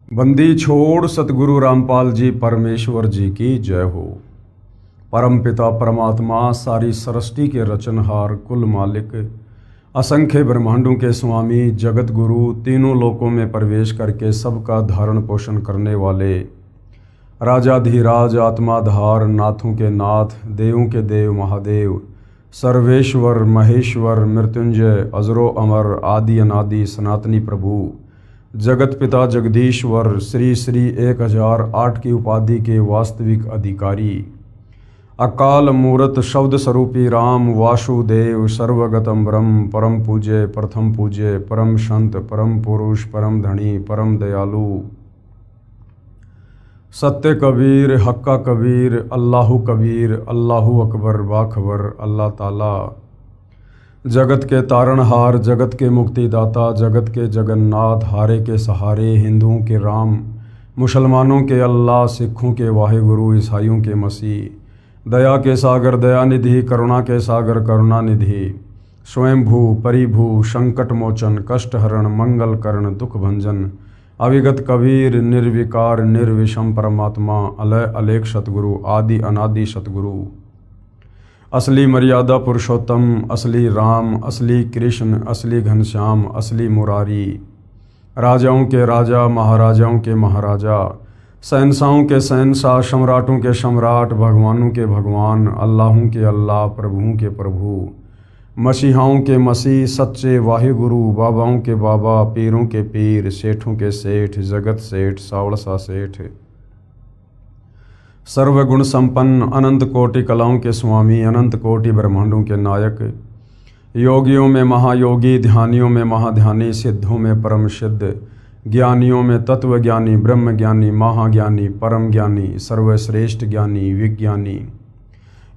बंदी छोड़ सतगुरु रामपाल जी परमेश्वर जी की जय हो। परम पिता परमात्मा सारी सृष्टि के रचनहार कुल मालिक असंख्य ब्रह्मांडों के स्वामी जगत गुरु तीनों लोकों में प्रवेश करके सबका धारण पोषण करने वाले राजाधिराज आत्माधार नाथों के नाथ देवों के देव महादेव सर्वेश्वर महेश्वर मृत्युंजय अजरो अमर आदि अनादि सनातनी प्रभु जगत पिता जगदीश्वर श्री श्री 1008 की उपाधि के वास्तविक अधिकारी अकाल मूरत शब्द स्वरूपी राम वासुदेव सर्वगतम ब्रह्म परम पूज्य प्रथम पूज्य परम संत परम पुरुष परम धनी परम दयालु सत्य कबीर हक्का कबीर अल्लाहु कबीर अल्लाहु अकबर बाखबर अल्लाह ताला जगत के तारणहार जगत के मुक्तिदाता जगत के जगन्नाथ हारे के सहारे हिंदुओं के राम मुसलमानों के अल्लाह सिखों के वाहिगुरु ईसाइयों के मसीह दया के सागर दयानिधि करुणा के सागर करुणानिधि स्वयंभू परिभू संकट मोचन कष्टहरण मंगल करण दुख भंजन अविगत कबीर निर्विकार निर्विषम परमात्मा अलय अलेख सतगुरु आदि अनादि सतगुरु असली मर्यादा पुरुषोत्तम असली राम असली कृष्ण असली घनश्याम असली मुरारी राजाओं के राजा महाराजाओं के महाराजा शहंशाहों के शहंशाह सम्राटों के सम्राट भगवानों के भगवान अल्लाहों के अल्लाह प्रभुओं के प्रभु मसीहाओं के मसीह सच्चे वाहिगुरु बाबाओं के बाबा पीरों के पीर सेठों के सेठ जगत सेठ सावड़सा सेठ सर्वगुण संपन्न अनंत कोटि कलाओं के स्वामी अनंत कोटि ब्रह्मांडों के नायक योगियों में महायोगी ध्यानियों में महाध्यानी सिद्धों में परम सिद्ध ज्ञानियों में तत्व ज्ञानी ब्रह्म ज्ञानी महाज्ञानी परम ज्ञानी सर्वश्रेष्ठ ज्ञानी विज्ञानी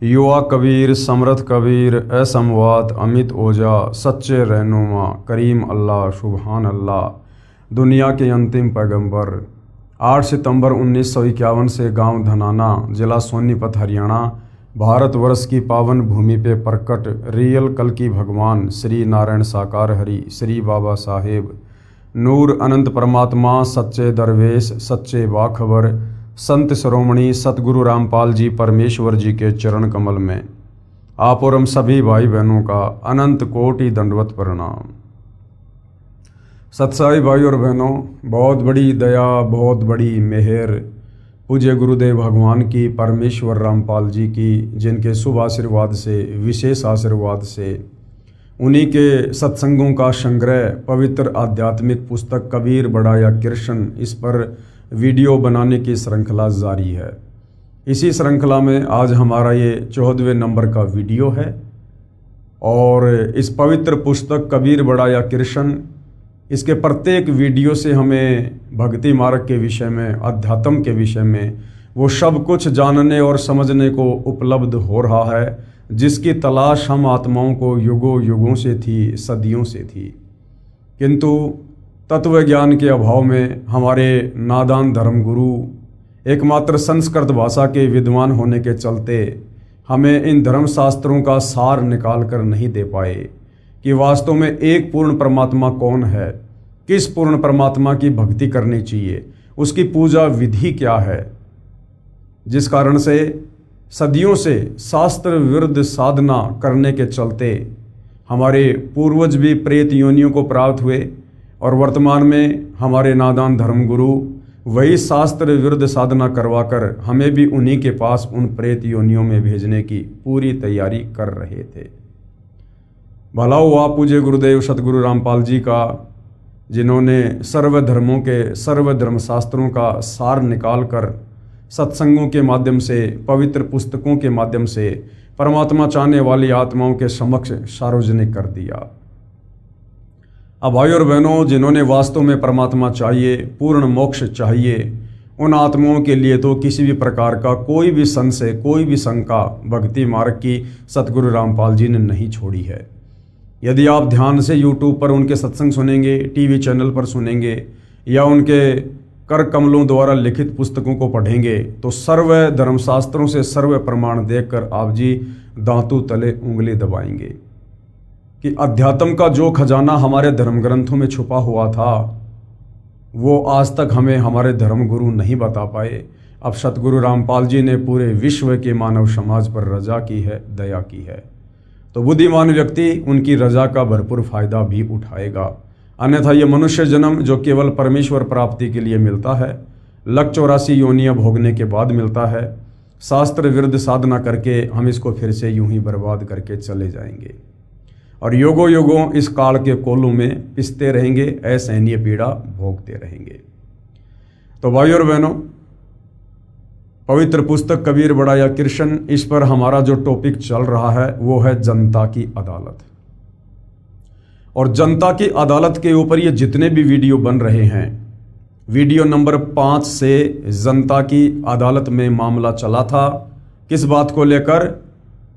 युवा कबीर समर्थ कबीर असमवात अमित ओजा सच्चे रहनुमा करीम अल्लाह सुबहान अल्लाह दुनिया के अंतिम पैगंबर 8 सितंबर 1951 से गांव धनाना जिला सोनीपत हरियाणा भारतवर्ष की पावन भूमि पे प्रकट रियल कल की भगवान श्री नारायण साकार हरि श्री बाबा साहेब नूर अनंत परमात्मा सच्चे दरवेश सच्चे बाखबर संत शिरोमणि सतगुरु रामपाल जी परमेश्वर जी के चरण कमल में आप और हम सभी भाई बहनों का अनंत कोटि दंडवत प्रणाम। सत्साई भाई और बहनों, बहुत बड़ी दया बहुत बड़ी मेहर पूज्य गुरुदेव भगवान की परमेश्वर रामपाल जी की जिनके शुभ आशीर्वाद से विशेष आशीर्वाद से उन्हीं के सत्संगों का संग्रह पवित्र आध्यात्मिक पुस्तक कबीर बड़ा या कृष्ण इस पर वीडियो बनाने की श्रृंखला जारी है। इसी श्रृंखला में आज हमारा ये 14वें नंबर का वीडियो है और इस पवित्र पुस्तक कबीर बड़ा या कृष्ण इसके प्रत्येक वीडियो से हमें भक्ति मार्ग के विषय में अध्यात्म के विषय में वो सब कुछ जानने और समझने को उपलब्ध हो रहा है जिसकी तलाश हम आत्माओं को युगों युगों से थी सदियों से थी, किंतु तत्व ज्ञान के अभाव में हमारे नादान धर्मगुरु एकमात्र संस्कृत भाषा के विद्वान होने के चलते हमें इन धर्मशास्त्रों का सार निकाल कर नहीं दे पाए कि वास्तव में एक पूर्ण परमात्मा कौन है, किस पूर्ण परमात्मा की भक्ति करनी चाहिए, उसकी पूजा विधि क्या है, जिस कारण से सदियों से शास्त्र विरुद्ध साधना करने के चलते हमारे पूर्वज भी प्रेत योनियों को प्राप्त हुए और वर्तमान में हमारे नादान धर्मगुरु वही शास्त्र विरुद्ध साधना करवाकर हमें भी उन्हीं के पास उन प्रेत योनियों में भेजने की पूरी तैयारी कर रहे थे। भला हुआ पूज्य गुरुदेव सतगुरु रामपाल जी का जिन्होंने सर्वधर्मों के सर्वधर्मशास्त्रों का सार निकाल कर सत्संगों के माध्यम से पवित्र पुस्तकों के माध्यम से परमात्मा चाहने वाली आत्माओं के समक्ष सार्वजनिक कर दिया। अब भाई और बहनों, जिन्होंने वास्तव में परमात्मा चाहिए पूर्ण मोक्ष चाहिए उन आत्माओं के लिए तो किसी भी प्रकार का कोई भी संशय कोई भी शंका भक्ति मार्ग की सतगुरु रामपाल जी ने नहीं छोड़ी है। यदि आप ध्यान से YouTube पर उनके सत्संग सुनेंगे, टीवी चैनल पर सुनेंगे या उनके कर कमलों द्वारा लिखित पुस्तकों को पढ़ेंगे तो सर्व धर्मशास्त्रों से सर्व प्रमाण देखकर आप जी दांतों तले उंगली दबाएंगे कि अध्यात्म का जो खजाना हमारे धर्म ग्रंथों में छुपा हुआ था वो आज तक हमें हमारे धर्म गुरु नहीं बता पाए। अब सतगुरु रामपाल जी ने पूरे विश्व के मानव समाज पर रजा की है, दया की है। तो बुद्धिमान व्यक्ति उनकी रजा का भरपूर फायदा भी उठाएगा। अन्यथा ये मनुष्य जन्म जो केवल परमेश्वर प्राप्ति के लिए मिलता है, 184 योनियां भोगने के बाद मिलता है, शास्त्र विरुद्ध साधना करके हम इसको फिर से यूं ही बर्बाद करके चले जाएंगे और योगों योगों इस काल के कोलू में पिसते रहेंगे, असहनीय पीड़ा भोगते रहेंगे। तो भाइयों और बहनों, पवित्र पुस्तक कबीर बड़ा या कृष्ण, इस पर हमारा जो टॉपिक चल रहा है वो है जनता की अदालत। और जनता की अदालत के ऊपर ये जितने भी वीडियो बन रहे हैं, वीडियो नंबर 5 से जनता की अदालत में मामला चला था। किस बात को लेकर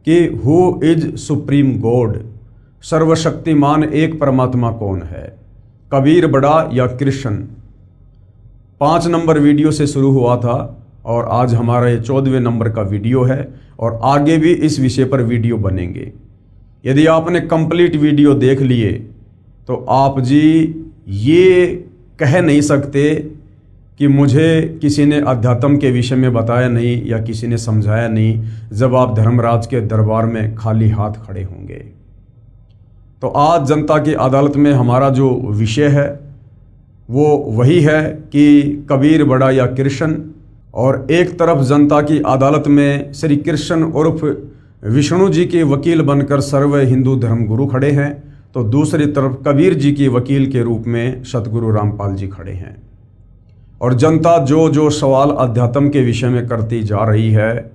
कि हु इज सुप्रीम गॉड, सर्वशक्तिमान एक परमात्मा कौन है, कबीर बड़ा या कृष्ण। 5 नंबर वीडियो से शुरू हुआ था और आज हमारा ये 14वें नंबर का वीडियो है और आगे भी इस विषय पर वीडियो बनेंगे। यदि आपने कंप्लीट वीडियो देख लिए तो आप जी ये कह नहीं सकते कि मुझे किसी ने अध्यात्म के विषय में बताया नहीं या किसी ने समझाया नहीं, जब आप धर्मराज के दरबार में खाली हाथ खड़े होंगे। तो आज जनता की अदालत में हमारा जो विषय है वो वही है कि कबीर बड़ा या कृष्ण। और एक तरफ जनता की अदालत में श्री कृष्ण उर्फ विष्णु जी के वकील बनकर सर्व हिंदू धर्म गुरु खड़े हैं, तो दूसरी तरफ कबीर जी के वकील के रूप में सतगुरु रामपाल जी खड़े हैं। और जनता जो जो सवाल अध्यात्म के विषय में करती जा रही है,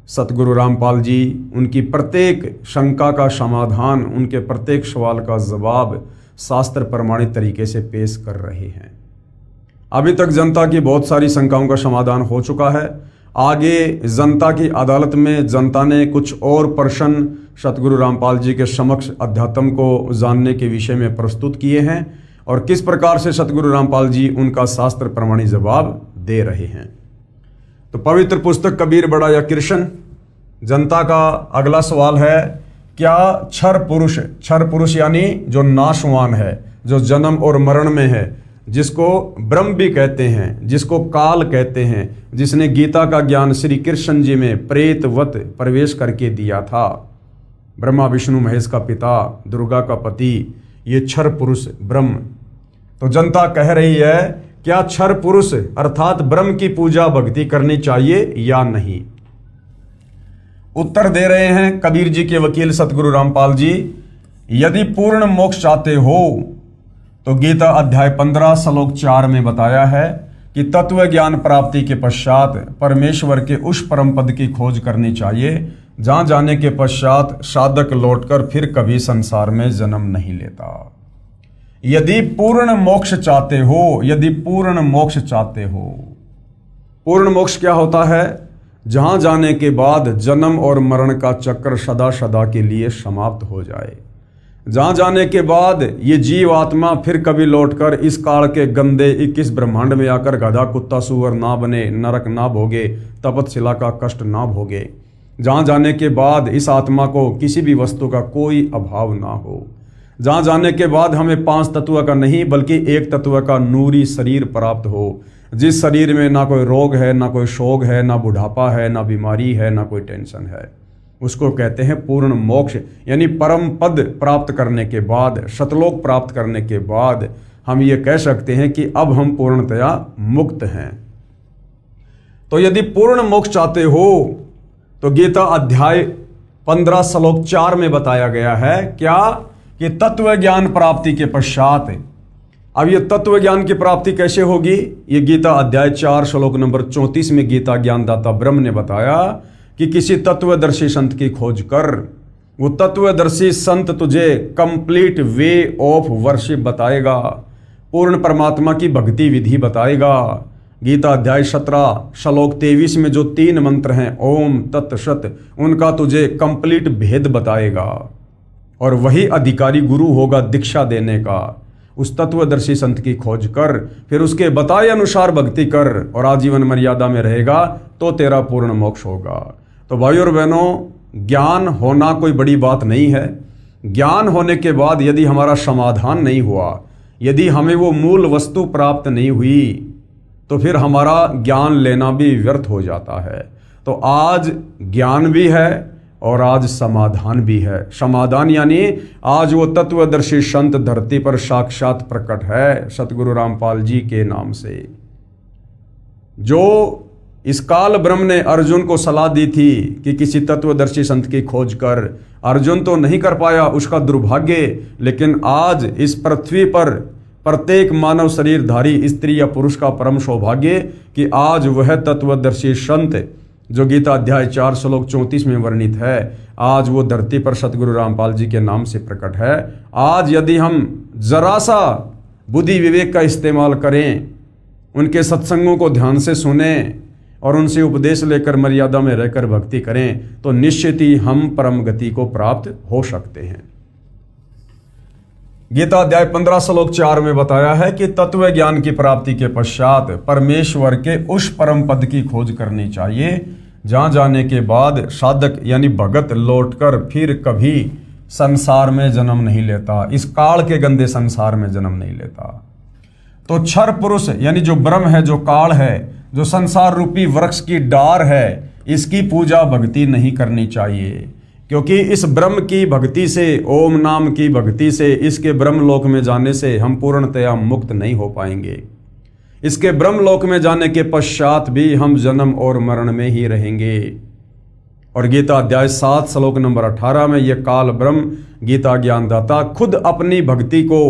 सतगुरु रामपाल जी उनकी प्रत्येक शंका का समाधान, उनके प्रत्येक सवाल का जवाब शास्त्र प्रमाणित तरीके से पेश कर रहे हैं। अभी तक जनता की बहुत सारी शंकाओं का समाधान हो चुका है। आगे जनता की अदालत में जनता ने कुछ और प्रश्न सतगुरु रामपाल जी के समक्ष अध्यात्म को जानने के विषय में प्रस्तुत किए हैं और किस प्रकार से सतगुरु रामपाल जी उनका शास्त्र प्रमाणित जवाब दे रहे हैं। तो पवित्र पुस्तक कबीर बड़ा या कृष्ण, जनता का अगला सवाल है, क्या क्षर पुरुष यानी जो नाशवान है, जो जन्म और मरण में है, जिसको ब्रह्म भी कहते हैं, जिसको काल कहते हैं, जिसने गीता का ज्ञान श्री कृष्ण जी में प्रेतवत प्रवेश करके दिया था, ब्रह्मा विष्णु महेश का पिता, दुर्गा का पति, ये क्षर पुरुष ब्रह्म। तो जनता कह रही है, क्या क्षर पुरुष अर्थात ब्रह्म की पूजा भक्ति करनी चाहिए या नहीं? उत्तर दे रहे हैं कबीर जी के वकील सतगुरु रामपाल जी, यदि पूर्ण मोक्ष चाहते हो तो गीता अध्याय 15 श्लोक 4 में बताया है कि तत्व ज्ञान प्राप्ति के पश्चात परमेश्वर के उस परम पद की खोज करनी चाहिए जहां जाने के पश्चात साधक लौटकर फिर कभी संसार में जन्म नहीं लेता। यदि पूर्ण मोक्ष चाहते हो, यदि पूर्ण मोक्ष चाहते हो, पूर्ण मोक्ष क्या होता है? जहां जाने के बाद जन्म और मरण का चक्र सदा सदा के लिए समाप्त हो जाए, जहां जाने के बाद ये जीव आत्मा फिर कभी लौटकर इस काल के गंदे 21 ब्रह्मांड में आकर गधा कुत्ता सुअर ना बने, नरक ना भोगे, तपतशिला का कष्ट ना भोगे, जहां जाने के बाद इस आत्मा को किसी भी वस्तु का कोई अभाव ना हो, जहां जाने के बाद हमें 5 तत्व का नहीं बल्कि एक तत्व का नूरी शरीर प्राप्त हो, जिस शरीर में ना कोई रोग है, ना कोई शोक है, ना बुढ़ापा है, ना बीमारी है, ना कोई टेंशन है, उसको कहते हैं पूर्ण मोक्ष। यानी परम पद प्राप्त करने के बाद, सतलोक प्राप्त करने के बाद हम ये कह सकते हैं कि अब हम पूर्णतया मुक्त हैं। तो यदि पूर्ण मोक्ष चाहते हो तो गीता अध्याय 15 श्लोक 4 में बताया गया है क्या कि तत्व ज्ञान प्राप्ति के पश्चात। अब ये तत्व ज्ञान की प्राप्ति कैसे होगी? ये गीता अध्याय 4 श्लोक नंबर 34 में गीता ज्ञानदाता ब्रह्म ने बताया कि किसी तत्वदर्शी संत की खोज कर। वो तत्वदर्शी संत तुझे कंप्लीट वे ऑफ वर्शिप बताएगा, पूर्ण परमात्मा की भक्ति विधि बताएगा। गीता अध्याय 17 श्लोक 23 में जो 3 मंत्र हैं ओम तत्सत, उनका तुझे कंप्लीट भेद बताएगा और वही अधिकारी गुरु होगा दीक्षा देने का। उस तत्वदर्शी संत की खोज कर, फिर उसके बताए अनुसार भक्ति कर और आजीवन मर्यादा में रहेगा तो तेरा पूर्ण मोक्ष होगा। तो भाइयों और बहनों, ज्ञान होना कोई बड़ी बात नहीं है। ज्ञान होने के बाद यदि हमारा समाधान नहीं हुआ, यदि हमें वो मूल वस्तु प्राप्त नहीं हुई तो फिर हमारा ज्ञान लेना भी व्यर्थ हो जाता है। तो आज ज्ञान भी है और आज समाधान भी है। समाधान यानी आज वो तत्वदर्शी संत धरती पर साक्षात प्रकट है सतगुरु रामपाल जी के नाम से। जो इस काल ब्रह्म ने अर्जुन को सलाह दी थी कि किसी तत्वदर्शी संत की खोज कर, अर्जुन तो नहीं कर पाया, उसका दुर्भाग्य। लेकिन आज इस पृथ्वी पर प्रत्येक मानव शरीरधारी स्त्री या पुरुष का परम सौभाग्य कि आज वह तत्वदर्शी संत जो गीता अध्याय 4 श्लोक 34 में वर्णित है, आज वो धरती पर सतगुरु रामपाल जी के नाम से प्रकट है। आज यदि हम जरा सा बुद्धि विवेक का इस्तेमाल करें, उनके सत्संगों को ध्यान से सुने और उनसे उपदेश लेकर मर्यादा में रहकर भक्ति करें तो निश्चित ही हम परम गति को प्राप्त हो सकते हैं। गीता अध्याय 15 श्लोक 4 में बताया है कि तत्व ज्ञान की प्राप्ति के पश्चात परमेश्वर के उस परम पद की खोज करनी चाहिए जहां जाने के बाद साधक यानी भगत लौटकर फिर कभी संसार में जन्म नहीं लेता, इस काल के गंदे संसार में जन्म नहीं लेता। तो क्षर पुरुष यानी जो ब्रह्म है, जो काल है, जो संसार रूपी वृक्ष की डार है, इसकी पूजा भक्ति नहीं करनी चाहिए, क्योंकि इस ब्रह्म की भक्ति से, ओम नाम की भक्ति से, इसके ब्रह्मलोक में जाने से हम पूर्णतया मुक्त नहीं हो पाएंगे। इसके ब्रह्मलोक में जाने के पश्चात भी हम जन्म और मरण में ही रहेंगे। और गीता अध्याय 7 श्लोक नंबर 18 में यह काल ब्रह्म गीता ज्ञानदाता खुद अपनी भक्ति को,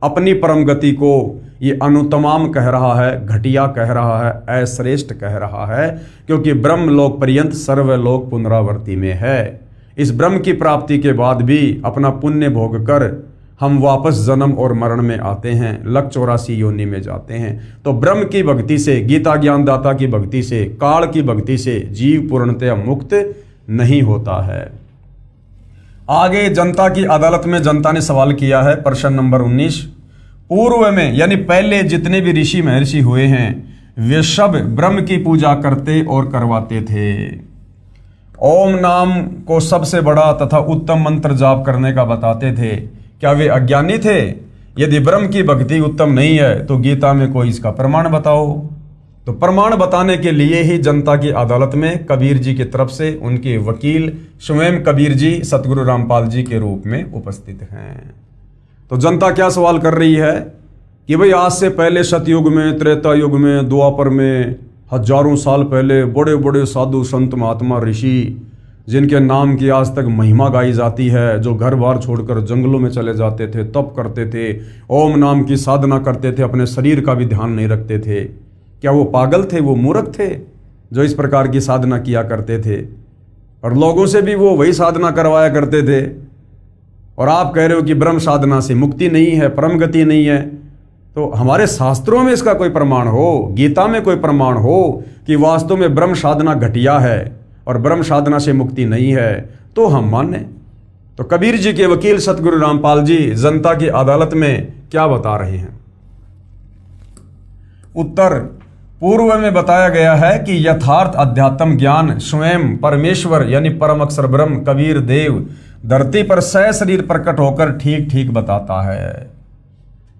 अपनी परम गति को ये अनुत्तमाम कह रहा है, घटिया कह रहा है, अश्रेष्ठ कह रहा है, क्योंकि ब्रह्मलोक पर्यंत सर्वलोक पुनरावर्ती में है। इस ब्रह्म की प्राप्ति के बाद भी अपना पुण्य भोग कर हम वापस जन्म और मरण में आते हैं, लक 84 योनि में जाते हैं। तो ब्रह्म की भक्ति से, गीता ज्ञानदाता की भक्ति से, काल की भक्ति से जीव पूर्णतया मुक्त नहीं होता है। आगे जनता की अदालत में जनता ने सवाल किया है, प्रश्न नंबर 19। पूर्व में यानी पहले जितने भी ऋषि महर्षि हुए हैं वे सब ब्रह्म की पूजा करते और करवाते थे। ओम नाम को सबसे बड़ा तथा उत्तम मंत्र जाप करने का बताते थे। क्या वे अज्ञानी थे? यदि ब्रह्म की भक्ति उत्तम नहीं है तो गीता में कोई इसका प्रमाण बताओ। तो प्रमाण बताने के लिए ही जनता की अदालत में कबीर जी की तरफ से उनके वकील स्वयं कबीर जी सतगुरु रामपाल जी के रूप में उपस्थित हैं। तो जनता क्या सवाल कर रही है कि भाई आज से पहले सतयुग में, त्रेता युग में, द्वापर में, हजारों साल पहले बड़े बड़े साधु संत महात्मा ऋषि जिनके नाम की आज तक महिमा गाई जाती है, जो घर बार छोड़कर जंगलों में चले जाते थे, तप करते थे, ओम नाम की साधना करते थे, अपने शरीर का भी ध्यान नहीं रखते थे, क्या वो पागल थे? वो मूर्ख थे जो इस प्रकार की साधना किया करते थे? और लोगों से भी वो वही साधना करवाया करते थे। और आप कह रहे हो कि ब्रह्म साधना से मुक्ति नहीं है, परम गति नहीं है। तो हमारे शास्त्रों में इसका कोई प्रमाण हो, गीता में कोई प्रमाण हो कि वास्तव में ब्रह्म साधना घटिया है और ब्रह्म साधना से मुक्ति नहीं है, तो हम माने। तो कबीर जी के वकील सतगुरु रामपाल जी जनता की अदालत में क्या बता रहे हैं? उत्तर, पूर्व में बताया गया है कि यथार्थ अध्यात्म ज्ञान स्वयं परमेश्वर यानी परम अक्षर ब्रह्म कबीर देव धरती पर सशरीर प्रकट होकर ठीक ठीक बताता है।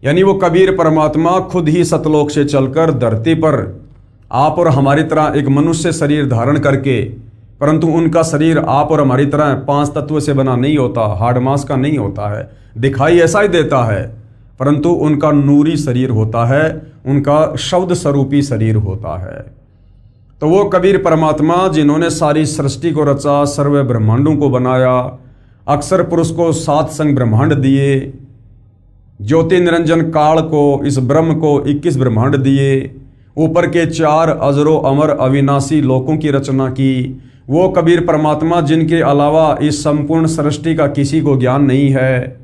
यानी वो कबीर परमात्मा खुद ही सतलोक से चलकर धरती पर आप और हमारी तरह एक मनुष्य शरीर धारण करके, परंतु उनका शरीर आप और हमारी तरह 5 तत्व से बना नहीं होता, हाड़ मांस का नहीं होता है, दिखाई ऐसा ही देता है, परंतु उनका नूरी शरीर होता है, उनका शब्द स्वरूपी शरीर होता है। तो वो कबीर परमात्मा जिन्होंने सारी सृष्टि को रचा, सर्व ब्रह्मांडों को बनाया, अक्षर पुरुष को 7 संग ब्रह्मांड दिए, ज्योति निरंजन काल को, इस ब्रह्म को 21 ब्रह्मांड दिए, ऊपर के 4 अजरो अमर अविनाशी लोकों की रचना की, वो कबीर परमात्मा जिनके अलावा इस संपूर्ण सृष्टि का किसी को ज्ञान नहीं है,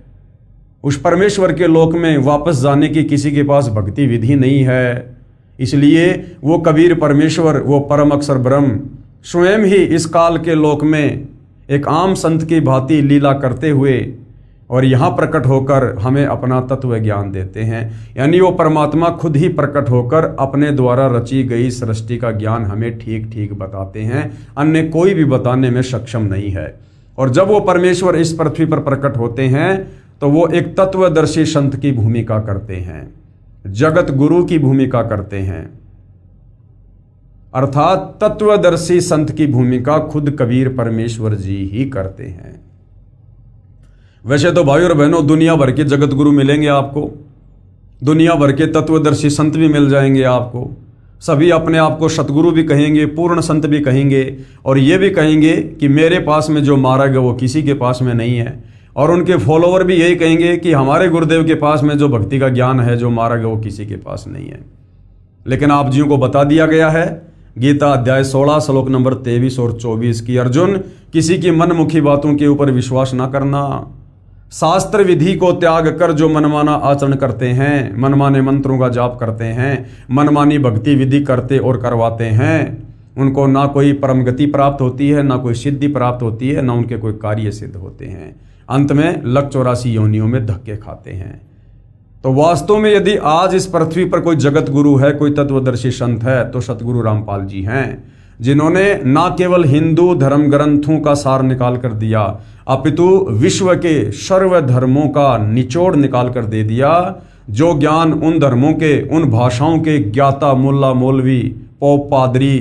उस परमेश्वर के लोक में वापस जाने की किसी के पास भक्ति विधि नहीं है, इसलिए वो कबीर परमेश्वर, वो परम अक्षर ब्रह्म स्वयं ही इस काल के लोक में एक आम संत की भांति लीला करते हुए और यहाँ प्रकट होकर हमें अपना तत्व ज्ञान देते हैं। यानी वो परमात्मा खुद ही प्रकट होकर अपने द्वारा रची गई सृष्टि का ज्ञान हमें ठीक ठीक बताते हैं, अन्य कोई भी बताने में सक्षम नहीं है। और जब वो परमेश्वर इस पृथ्वी पर प्रकट होते हैं तो वो एक तत्वदर्शी संत की भूमिका करते हैं, जगत गुरु की भूमिका करते हैं, अर्थात तत्वदर्शी संत की भूमिका खुद कबीर परमेश्वर जी ही करते हैं। वैसे तो भाई और बहनों दुनिया भर के जगत गुरु मिलेंगे आपको, दुनिया भर के तत्वदर्शी संत भी मिल जाएंगे आपको, सभी अपने आप को सतगुरु भी कहेंगे, पूर्ण संत भी कहेंगे, और ये भी कहेंगे कि मेरे पास में जो मार्ग है वो किसी के पास में नहीं है, और उनके फॉलोवर भी यही कहेंगे कि हमारे गुरुदेव के पास में जो भक्ति का ज्ञान है, जो मार्ग है वो किसी के पास नहीं है। लेकिन आप जियों को बता दिया गया है गीता अध्याय 16 श्लोक नंबर 23 और 24 की, अर्जुन किसी की मनमुखी बातों के ऊपर विश्वास ना करना, शास्त्र विधि को त्याग कर जो मनमाना आचरण करते हैं, मनमाने मंत्रों का जाप करते हैं, मनमानी भक्ति विधि करते और करवाते हैं, उनको ना कोई परम गति प्राप्त होती है, ना कोई सिद्धि प्राप्त होती है, ना उनके कोई कार्य सिद्ध होते हैं, अंत में लक 84 योनियों में धक्के खाते हैं। तो वास्तव में यदि आज इस पृथ्वी पर कोई जगत गुरु है, कोई तत्वदर्शी संत है, तो सतगुरु रामपाल जी हैं, जिन्होंने ना केवल हिंदू धर्म ग्रंथों का सार निकाल कर दिया, अपितु विश्व के सर्व धर्मों का निचोड़ निकाल कर दे दिया। जो ज्ञान उन धर्मों के, उन भाषाओं के ज्ञाता मुल्ला मौलवी पोप पादरी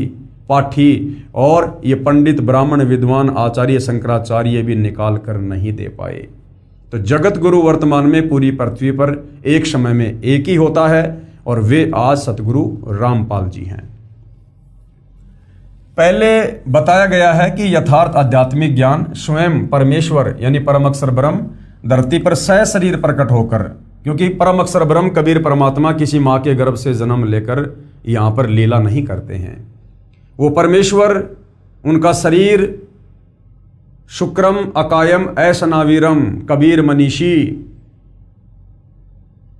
पाठी और ये पंडित ब्राह्मण विद्वान आचार्य शंकराचार्य भी निकाल कर नहीं दे पाए। तो जगत गुरु वर्तमान में पूरी पृथ्वी पर एक समय में एक ही होता है, और वे आज सतगुरु रामपाल जी हैं। पहले बताया गया है कि यथार्थ आध्यात्मिक ज्ञान स्वयं परमेश्वर यानी परम अक्षर ब्रह्म धरती पर सशरीर प्रकट होकर, क्योंकि परम अक्षर ब्रह्म कबीर परमात्मा किसी माँ के गर्भ से जन्म लेकर यहाँ पर लीला नहीं करते हैं। वो परमेश्वर, उनका शरीर शुक्रम अकायम ऐसनावीरम, कबीर मनीषी,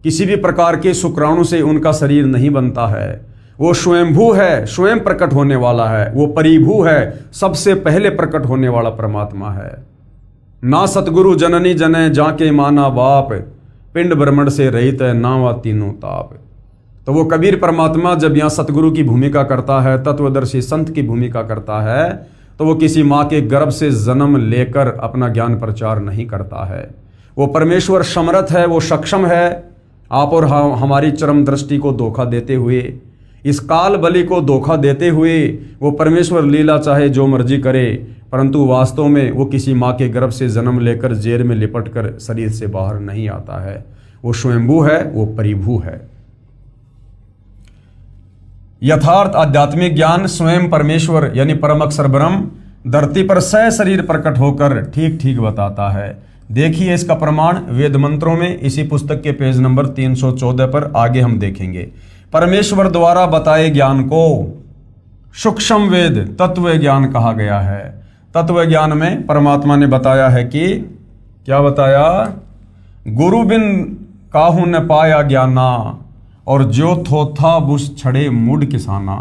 किसी भी प्रकार के शुक्राणु से उनका शरीर नहीं बनता है। वो स्वयंभू है, स्वयं प्रकट होने वाला है, वो परिभू है, सबसे पहले प्रकट होने वाला परमात्मा है। ना सतगुरु जननी जने जाके माना बाप, पिंड ब्रह्मंड से रहित है नावा तीनों ताप। तो वो कबीर परमात्मा जब यहाँ सतगुरु की भूमिका करता है, तत्वदर्शी संत की भूमिका करता है, तो वो किसी माँ के गर्भ से जन्म लेकर अपना ज्ञान प्रचार नहीं करता है। वो परमेश्वर समर्थ है, वो सक्षम है आप और हमारी चरम दृष्टि को धोखा देते हुए, इस काल बलि को धोखा देते हुए वो परमेश्वर लीला चाहे जो मर्जी करे, परंतु वास्तव में वो किसी माँ के गर्भ से जन्म लेकर जेर में लिपटकर शरीर से बाहर नहीं आता है। वो स्वयंभू है, वो परिभू है। यथार्थ आध्यात्मिक ज्ञान स्वयं परमेश्वर यानी परम अक्षर ब्रह्म धरती पर सशरीर प्रकट होकर ठीक ठीक बताता है। देखिए इसका प्रमाण वेद मंत्रों में, इसी पुस्तक के पेज नंबर 314 पर आगे हम देखेंगे। परमेश्वर द्वारा बताए ज्ञान को सूक्ष्म वेद तत्व ज्ञान कहा गया है। तत्व ज्ञान में परमात्मा ने बताया है कि क्या बताया, गुरु बिन काहू न पाया ज्ञाना, और जो थोथा बुस छड़े मुड़ किसाना,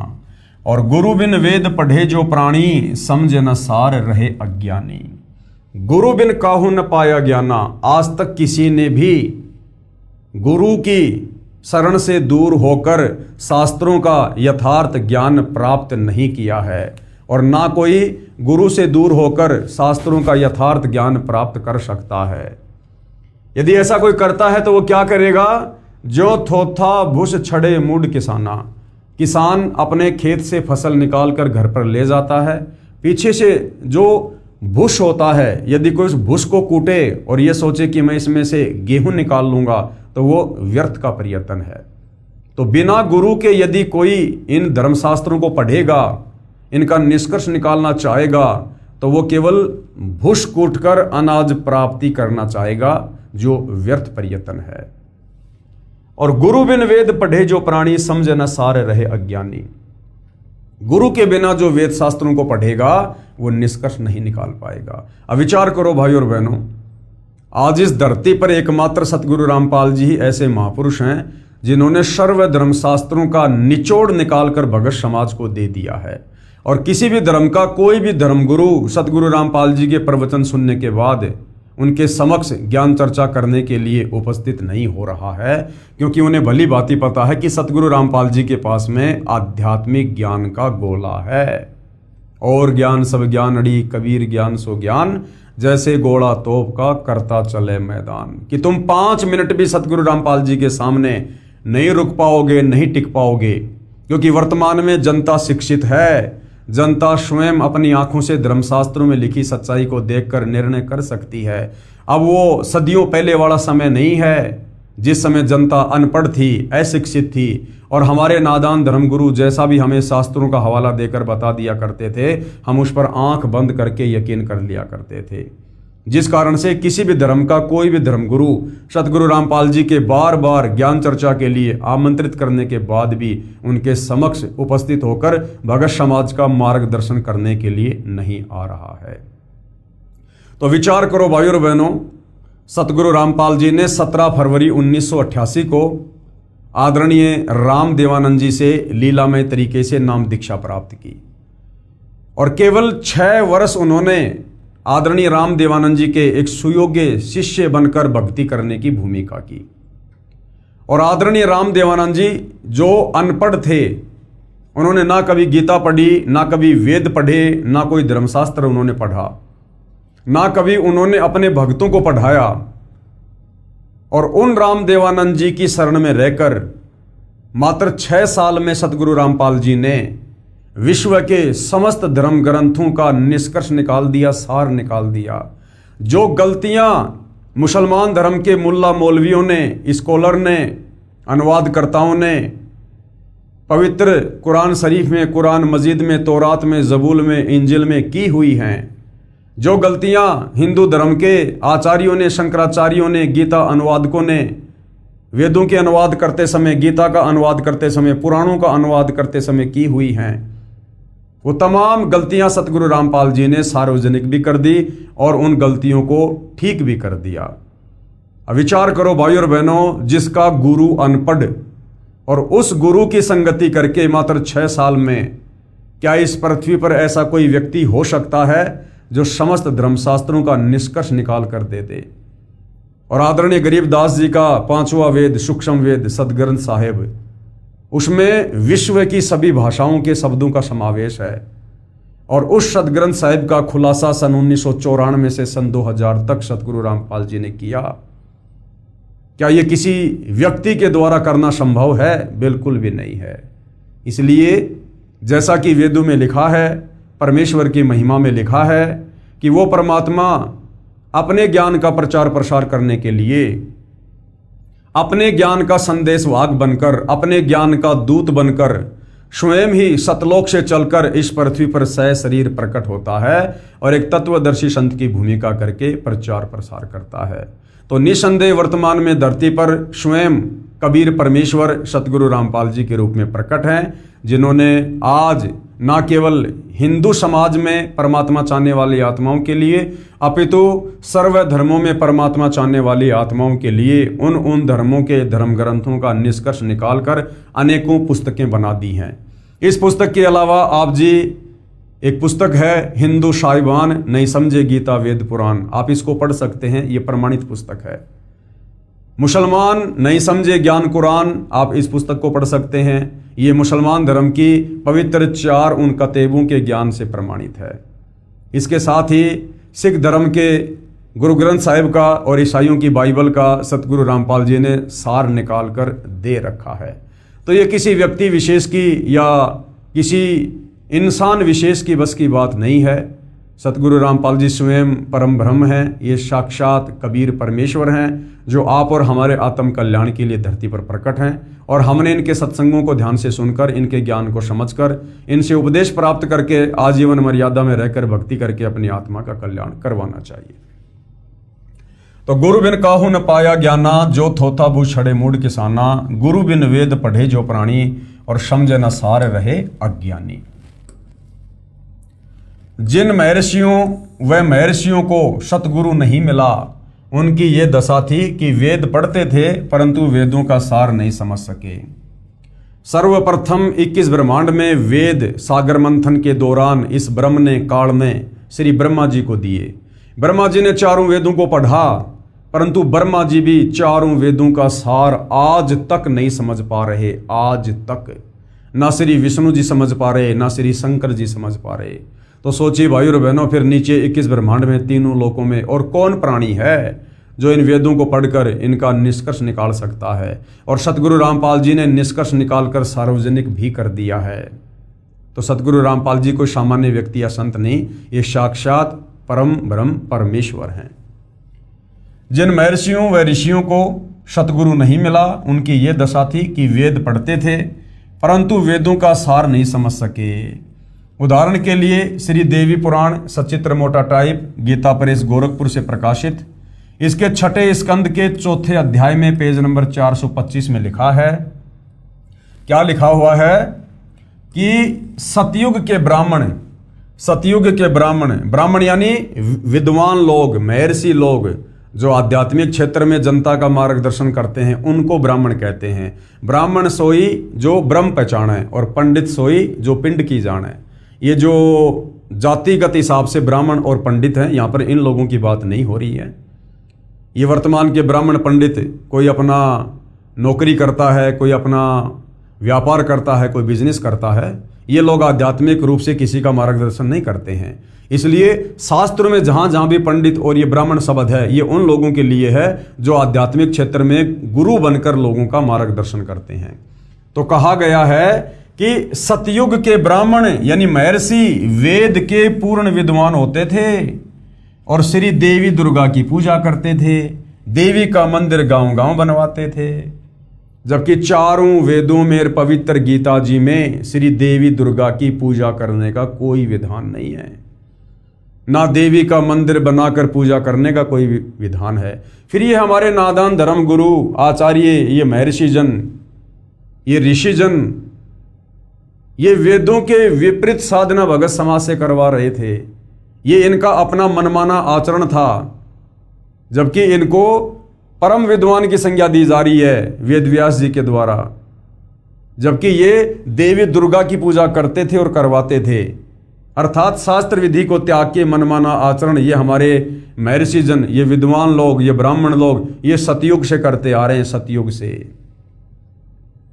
और गुरु बिन वेद पढ़े जो प्राणी, समझ न सार रहे अज्ञानी। गुरु बिन काहू न पाया ज्ञाना, आज तक किसी ने भी गुरु की शरण से दूर होकर शास्त्रों का यथार्थ ज्ञान प्राप्त नहीं किया है, और ना कोई गुरु से दूर होकर शास्त्रों का यथार्थ ज्ञान प्राप्त कर सकता है। यदि ऐसा कोई करता है तो वो क्या करेगा, जो थोथा भूस छड़े मुड़ किसाना, किसान अपने खेत से फसल निकाल कर घर पर ले जाता है, पीछे से जो भूस होता है, यदि कोई उस भूस को कूटे और ये सोचे कि मैं इसमें से गेहूं निकाल लूंगा, तो वो व्यर्थ का प्रयत्न है। तो बिना गुरु के यदि कोई इन धर्मशास्त्रों को पढ़ेगा, इनका निष्कर्ष निकालना चाहेगा, तो वो केवल भूस कूटकर अनाज प्राप्ति करना चाहेगा, जो व्यर्थ प्रयत्न है। और गुरु बिन वेद पढ़े जो प्राणी, समझ न सारे रहे अज्ञानी। गुरु के बिना जो वेद शास्त्रों को पढ़ेगा वो निष्कर्ष नहीं निकाल पाएगा। अब विचार करो भाई और बहनों, आज इस धरती पर एकमात्र सतगुरु रामपाल जी ही ऐसे महापुरुष हैं जिन्होंने सर्व धर्म शास्त्रों का निचोड़ निकालकर भगत समाज को दे दिया है। और किसी भी धर्म का कोई भी धर्मगुरु सतगुरु रामपाल जी के प्रवचन सुनने के बाद उनके समक्ष ज्ञान चर्चा करने के लिए उपस्थित नहीं हो रहा है, क्योंकि उन्हें भली भांति पता है कि सतगुरु रामपाल जी के पास में आध्यात्मिक ज्ञान का गोला है। और ज्ञान सब ज्ञान अड़ी, कबीर ज्ञान सो ज्ञान, जैसे गोला तोप का करता चले मैदान। कि तुम 5 मिनट भी सतगुरु रामपाल जी के सामने नहीं रुक पाओगे, नहीं टिक पाओगे, क्योंकि वर्तमान में जनता शिक्षित है। जनता स्वयं अपनी आंखों से धर्मशास्त्रों में लिखी सच्चाई को देखकर निर्णय कर सकती है। अब वो सदियों पहले वाला समय नहीं है जिस समय जनता अनपढ़ थी, अशिक्षित थी, और हमारे नादान धर्मगुरु जैसा भी हमें शास्त्रों का हवाला देकर बता दिया करते थे, हम उस पर आंख बंद करके यकीन कर लिया करते थे। जिस कारण से किसी भी धर्म का कोई भी धर्मगुरु सतगुरु रामपाल जी के बार बार ज्ञान चर्चा के लिए आमंत्रित करने के बाद भी उनके समक्ष उपस्थित होकर भगत समाज का मार्गदर्शन करने के लिए नहीं आ रहा है। तो विचार करो भाइयों और बहनों, सतगुरु रामपाल जी ने 17 फरवरी 1988 को आदरणीय राम देवानंद जी से लीलामय तरीके से नाम दीक्षा प्राप्त की, और केवल 6 वर्ष उन्होंने आदरणीय राम देवानंद जी के एक सुयोग्य शिष्य बनकर भक्ति करने की भूमिका की। और आदरणीय राम देवानंद जी जो अनपढ़ थे, उन्होंने ना कभी गीता पढ़ी, ना कभी वेद पढ़े, ना कोई धर्मशास्त्र उन्होंने पढ़ा, ना कभी उन्होंने अपने भक्तों को पढ़ाया। और उन राम देवानंद जी की शरण में रहकर मात्र 6 साल में सतगुरु रामपाल जी ने विश्व के समस्त धर्म ग्रंथों का निष्कर्ष निकाल दिया, सार निकाल दिया। जो गलतियां मुसलमान धर्म के मुल्ला मौलवियों ने, स्कॉलर ने, अनुवादकर्ताओं ने पवित्र कुरान शरीफ में, कुरान मजीद में, तौरात में, ज़बूर में, इंजिल में की हुई हैं, जो गलतियां हिंदू धर्म के आचार्यों ने, शंकराचार्यों ने, गीता अनुवादकों ने वेदों के अनुवाद करते समय, गीता का अनुवाद करते समय, पुराणों का अनुवाद करते समय की हुई हैं, वो तमाम गलतियां सतगुरु रामपाल जी ने सार्वजनिक भी कर दी और उन गलतियों को ठीक भी कर दिया। अब विचार करो भाइयों और बहनों, जिसका गुरु अनपढ़ और उस गुरु की संगति करके मात्र 6 साल में, क्या इस पृथ्वी पर ऐसा कोई व्यक्ति हो सकता है जो समस्त धर्मशास्त्रों का निष्कर्ष निकाल कर दे दे। और आदरणीय गरीबदास जी का 5वां वेद, सूक्ष्म वेद, सदग्रंथ साहिब, उसमें विश्व की सभी भाषाओं के शब्दों का समावेश है। और उस सदग्रंथ साहिब का खुलासा सन 1994 से सन 2000 तक सतगुरु रामपाल जी ने किया। क्या यह किसी व्यक्ति के द्वारा करना संभव है? बिल्कुल भी नहीं है। इसलिए जैसा कि वेदों में लिखा है, परमेश्वर की महिमा में लिखा है कि वो परमात्मा अपने ज्ञान का प्रचार प्रसार करने के लिए, अपने ज्ञान का संदेशवाहक बनकर, अपने ज्ञान का दूत बनकर स्वयं ही सतलोक से चलकर इस पृथ्वी पर सशरीर प्रकट होता है और एक तत्वदर्शी संत की भूमिका करके प्रचार प्रसार करता है। तो निसंदेह वर्तमान में धरती पर स्वयं कबीर परमेश्वर सतगुरु रामपाल जी के रूप में प्रकट हैं, जिन्होंने आज न केवल हिंदू समाज में परमात्मा चाहने वाली आत्माओं के लिए, अपितु सर्व धर्मों में परमात्मा चाहने वाली आत्माओं के लिए उन धर्मों के धर्म ग्रंथों का निष्कर्ष निकालकर अनेकों पुस्तकें बना दी हैं। इस पुस्तक के अलावा आप जी एक पुस्तक है हिंदू साहिबान नहीं समझे गीता वेद पुराण, आप इसको पढ़ सकते हैं, ये प्रमाणित पुस्तक है। मुसलमान नहीं समझे ज्ञान कुरान, आप इस पुस्तक को पढ़ सकते हैं। ये मुसलमान धर्म की पवित्र 4 उन कतेबों के ज्ञान से प्रमाणित है। इसके साथ ही सिख धर्म के गुरु ग्रंथ साहिब का और ईसाइयों की बाइबल का सतगुरु रामपाल जी ने सार निकाल कर दे रखा है। तो ये किसी व्यक्ति विशेष की या किसी इंसान विशेष की बस की बात नहीं है। सतगुरु रामपाल जी स्वयं परम ब्रह्म हैं, ये साक्षात कबीर परमेश्वर हैं जो आप और हमारे आत्म कल्याण के लिए धरती पर प्रकट हैं। और हमने इनके सत्संगों को ध्यान से सुनकर, इनके ज्ञान को समझकर, इनसे उपदेश प्राप्त करके आजीवन मर्यादा में रहकर भक्ति करके अपनी आत्मा का कल्याण करवाना चाहिए। तो गुरु बिन काहू न पाया ज्ञाना, जो थोथा भू छड़े मूड किसाना, गुरु बिन वेद पढ़े जो प्राणी, और समझे न सार रहे अज्ञानी। जिन महर्षियों व महर्षियों को सतगुरु नहीं मिला, उनकी ये दशा थी कि वेद पढ़ते थे परंतु वेदों का सार नहीं समझ सके। सर्वप्रथम 21 ब्रह्मांड में वेद सागर मंथन के दौरान इस ब्रह्म ने काल ने श्री ब्रह्मा जी को दिए। ब्रह्मा जी ने 4 वेदों को पढ़ा, परंतु ब्रह्मा जी भी 4 वेदों का सार आज तक नहीं समझ पा रहे। आज तक ना श्री विष्णु जी समझ पा रहे, ना श्री शंकर जी समझ पा रहे। तो सोचिए भाइयों और बहनों, फिर नीचे 21 ब्रह्मांड में, तीनों लोकों में और कौन प्राणी है जो इन वेदों को पढ़कर इनका निष्कर्ष निकाल सकता है। और सतगुरु रामपाल जी ने निष्कर्ष निकालकर सार्वजनिक भी कर दिया है। तो सतगुरु रामपाल जी कोई सामान्य व्यक्ति या संत नहीं, ये साक्षात परम ब्रह्म परमेश्वर हैं। जिन महर्षियों व ऋषियों को सतगुरु नहीं मिला, उनकी ये दशा थी कि वेद पढ़ते थे परंतु वेदों का सार नहीं समझ सके। उदाहरण के लिए श्री देवी पुराण सचित्र मोटा टाइप, गीता प्रेस गोरखपुर से प्रकाशित, इसके 6ठे स्कंद के 4थे अध्याय में पेज नंबर 425 में लिखा है, क्या लिखा हुआ है कि सतयुग के ब्राह्मण यानी विद्वान लोग, महर्षि लोग जो आध्यात्मिक क्षेत्र में जनता का मार्गदर्शन करते हैं, उनको ब्राह्मण कहते हैं। ब्राह्मण सोई जो ब्रह्म पहचाने और पंडित सोई जो पिंड की जाने। ये जो जातिगत हिसाब से ब्राह्मण और पंडित हैं, यहाँ पर इन लोगों की बात नहीं हो रही है। ये वर्तमान के ब्राह्मण पंडित, कोई अपना नौकरी करता है, कोई अपना व्यापार करता है, कोई बिजनेस करता है, ये लोग आध्यात्मिक रूप से किसी का मार्गदर्शन नहीं करते हैं। इसलिए शास्त्र में जहाँ जहाँ भी पंडित और ये ब्राह्मण शब्द है, ये उन लोगों के लिए है जो आध्यात्मिक क्षेत्र में गुरु बनकर लोगों का मार्गदर्शन करते हैं। तो कहा गया है कि सतयुग के ब्राह्मण यानी महर्षि वेद के पूर्ण विद्वान होते थे और श्री देवी दुर्गा की पूजा करते थे, देवी का मंदिर गांव गांव बनवाते थे। जबकि चारों वेदों में पवित्र गीता जी में श्री देवी दुर्गा की पूजा करने का कोई विधान नहीं है, ना देवी का मंदिर बनाकर पूजा करने का कोई विधान है। फिर ये हमारे नादान धर्म गुरु आचार्य, ये महर्षि जन, ये ऋषि जन, ये वेदों के विपरीत साधना भगत समाज से करवा रहे थे। ये इनका अपना मनमाना आचरण था, जबकि इनको परम विद्वान की संज्ञा दी जा रही है वेद व्यास जी के द्वारा। जबकि ये देवी दुर्गा की पूजा करते थे और करवाते थे, अर्थात शास्त्र विधि को त्याग के मनमाना आचरण ये हमारे महर्षि जन, ये विद्वान लोग, ये ब्राह्मण लोग, ये सतयुग से करते आ रहे हैं, सतयुग से।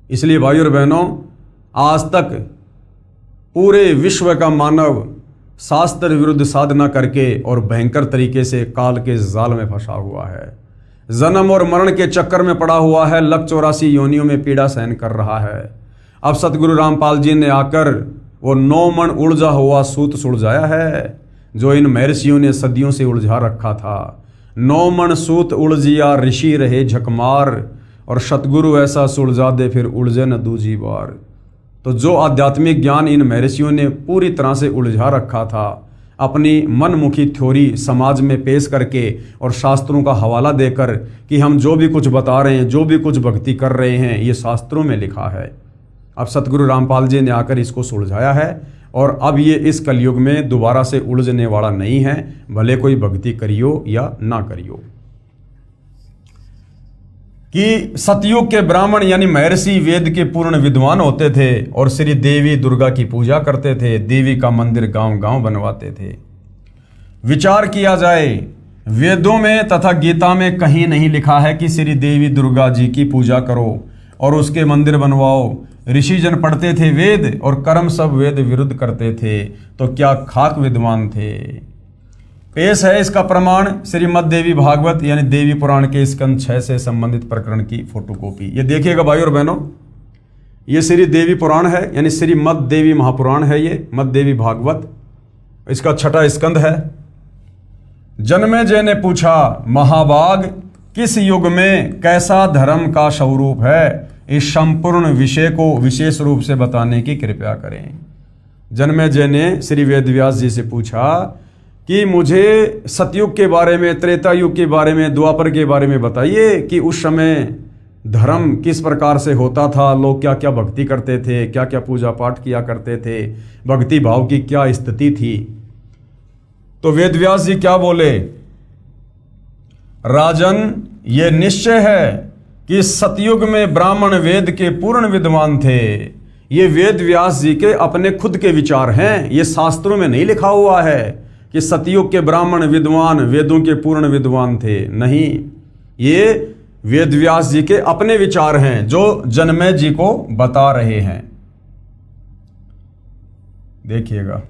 इसलिए भाइयों और बहनों, आज तक पूरे विश्व का मानव शास्त्र विरुद्ध साधना करके और भयंकर तरीके से काल के जाल में फंसा हुआ है, जन्म और मरण के चक्कर में पड़ा हुआ है, लख 84 योनियों में पीड़ा सहन कर रहा है। अब सतगुरु रामपाल जी ने आकर वो 9 मन उलझा हुआ सूत सुलझाया है, जो इन महर्षियों ने सदियों से उलझा रखा था। 9 मन सूत उलझिया ऋषि रहे झकमार, और सतगुरु ऐसा सुलझा दे फिर उलझे न दूजी बार। तो जो आध्यात्मिक ज्ञान इन महर्षियों ने पूरी तरह से उलझा रखा था, अपनी मनमुखी थ्योरी समाज में पेश करके और शास्त्रों का हवाला देकर कि हम जो भी कुछ बता रहे हैं, जो भी कुछ भक्ति कर रहे हैं, ये शास्त्रों में लिखा है। अब सतगुरु रामपाल जी ने आकर इसको सुलझाया है और अब ये इस कलयुग में दोबारा से उलझने वाला नहीं है, भले कोई भक्ति करियो या ना करियो। कि सतयुग के ब्राह्मण यानी महर्षि वेद के पूर्ण विद्वान होते थे और श्री देवी दुर्गा की पूजा करते थे, देवी का मंदिर गांव गांव बनवाते थे। विचार किया जाए, वेदों में तथा गीता में कहीं नहीं लिखा है कि श्री देवी दुर्गा जी की पूजा करो और उसके मंदिर बनवाओ। ऋषिजन पढ़ते थे वेद और कर्म सब वेद विरुद्ध करते थे, तो क्या खाक विद्वान थे। पेश है इसका प्रमाण श्रीमद् देवी भागवत यानी देवी पुराण के स्कंद 6 से संबंधित प्रकरण की फोटोकॉपी। ये देखिएगा भाई और बहनों, ये श्री देवी पुराण है यानी श्रीमद् देवी महापुराण है, ये मद देवी भागवत, इसका 6ठा स्कंद है। जन्मेजय ने पूछा, महाभाग किस युग में कैसा धर्म का स्वरूप है, इस संपूर्ण विषय को विशेष रूप से बताने की कृपया करें। जन्मेजय ने श्री वेदव्यास जी से पूछा कि मुझे सतयुग के बारे में, त्रेता युग के बारे में, द्वापर के बारे में बताइए कि उस समय धर्म किस प्रकार से होता था, लोग क्या क्या भक्ति करते थे, क्या क्या पूजा पाठ किया करते थे, भक्ति भाव की क्या स्थिति थी। तो वेदव्यास जी क्या बोले, राजन ये निश्चय है कि सतयुग में ब्राह्मण वेद के पूर्ण विद्वान थे। ये वेदव्यास जी के अपने खुद के विचार हैं, ये शास्त्रों में नहीं लिखा हुआ है कि सतयुग के ब्राह्मण विद्वान वेदों के पूर्ण विद्वान थे। नहीं, ये वेदव्यास जी के अपने विचार हैं जो जन्मेजय जी को बता रहे हैं। देखिएगा,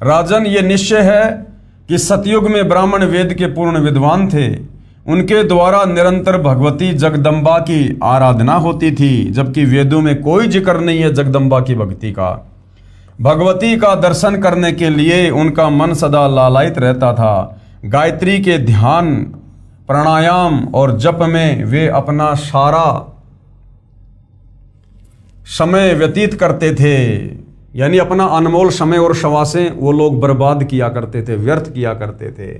राजन, ये निश्चय है कि सतयुग में ब्राह्मण वेद के पूर्ण विद्वान थे। उनके द्वारा निरंतर भगवती जगदम्बा की आराधना होती थी, जबकि वेदों में कोई जिक्र नहीं है जगदम्बा की भक्ति का। भगवती का दर्शन करने के लिए उनका मन सदा लालायित रहता था। गायत्री के ध्यान, प्राणायाम और जप में वे अपना सारा समय व्यतीत करते थे, यानी अपना अनमोल समय और श्वासें वो लोग बर्बाद किया करते थे, व्यर्थ किया करते थे।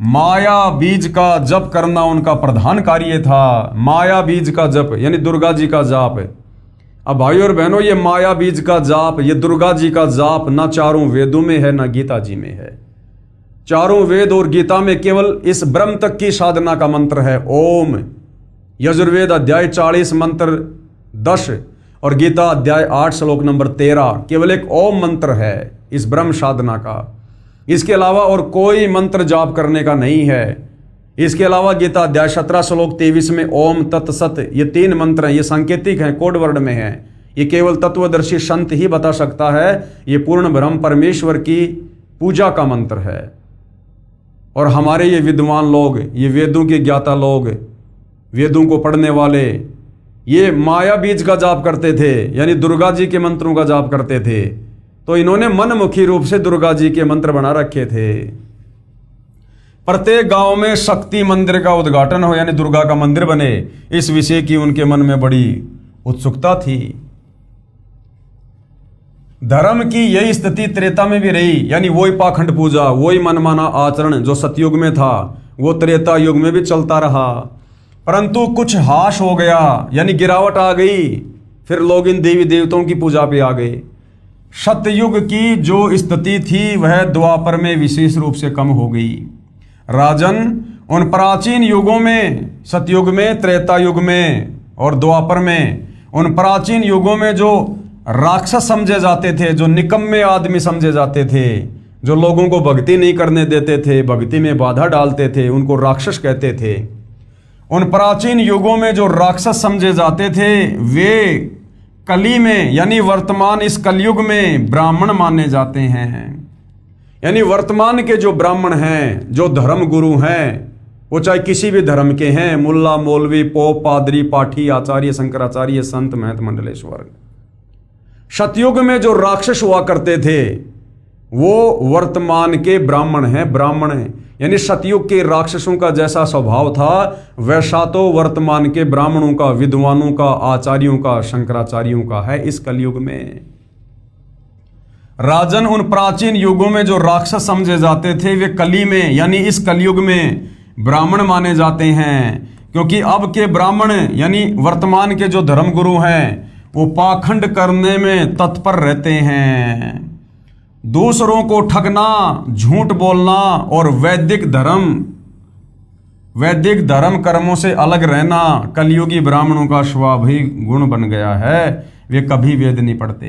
माया बीज का जप करना उनका प्रधान कार्य था। माया बीज का जप यानी दुर्गा जी का जाप। अब भाइयों और बहनों, ये माया बीज का जाप, ये दुर्गा जी का जाप ना चारों वेदों में है ना गीता जी में है। चारों वेद और गीता में केवल इस ब्रह्म तक की साधना का मंत्र है ओम। यजुर्वेद अध्याय 40 मंत्र 10 और गीता अध्याय 8 श्लोक नंबर 13 केवल एक ओम मंत्र है इस ब्रह्म साधना का। इसके अलावा और कोई मंत्र जाप करने का नहीं है। इसके अलावा गीता अध्याय 17 श्लोक 23 में ओम तत्सत, ये 3 मंत्र हैं, ये सांकेतिक हैं, कोड वर्ड में हैं। ये केवल तत्वदर्शी संत ही बता सकता है। ये पूर्ण ब्रह्म परमेश्वर की पूजा का मंत्र है। और हमारे ये विद्वान लोग, ये वेदों के ज्ञाता लोग, वेदों को पढ़ने वाले, ये माया बीज का जाप करते थे, यानी दुर्गा जी के मंत्रों का जाप करते थे। तो इन्होंने मनमुखी रूप से दुर्गा जी के मंत्र बना रखे थे। प्रत्येक गांव में शक्ति मंदिर का उद्घाटन हो, यानी दुर्गा का मंदिर बने, इस विषय की उनके मन में बड़ी उत्सुकता थी। धर्म की यही स्थिति त्रेता में भी रही, यानी वही पाखंड पूजा, वही मनमाना आचरण जो सतयुग में था वो त्रेता युग में भी चलता रहा। परंतु कुछ हाश हो गया, यानी गिरावट आ गई। फिर लोग इन देवी देवताओं की पूजा पे आ गए। सतयुग की जो स्थिति थी वह द्वापर में विशेष रूप से कम हो गई। राजन, उन प्राचीन युगों में, सतयुग में, त्रेता युग में और द्वापर में, उन प्राचीन युगों में जो राक्षस समझे जाते थे, जो निकम्मे आदमी समझे जाते थे, जो लोगों को भक्ति नहीं करने देते थे, भक्ति में बाधा डालते थे, उनको राक्षस कहते थे। उन प्राचीन युगों में जो राक्षस समझे जाते थे वे कली में, यानी वर्तमान इस कलयुग में ब्राह्मण माने जाते हैं। यानी वर्तमान के जो ब्राह्मण हैं, जो धर्म गुरु हैं, वो चाहे किसी भी धर्म के हैं, मुल्ला, मौलवी, पोप, पादरी, पाठी, आचार्य, शंकराचार्य, संत, महंत, मंडलेश्वर। सतयुग में जो राक्षस हुआ करते थे वो वर्तमान के ब्राह्मण हैं, ब्राह्मण हैं। यानी सतयुग के राक्षसों का जैसा स्वभाव था वैसा तो वर्तमान के ब्राह्मणों का, विद्वानों का, आचार्यों का, शंकराचार्यों का है इस कलयुग में। राजन, उन प्राचीन युगों में जो राक्षस समझे जाते थे वे कली में, यानी इस कलयुग में ब्राह्मण माने जाते हैं। क्योंकि अब के ब्राह्मण यानी वर्तमान के जो धर्मगुरु हैं वो पाखंड करने में तत्पर रहते हैं। दूसरों को ठगना, झूठ बोलना और वैदिक धर्म कर्मों से अलग रहना कलयुगी ब्राह्मणों का स्वाभाविक गुण बन गया है। वे कभी वेद नहीं पढ़ते।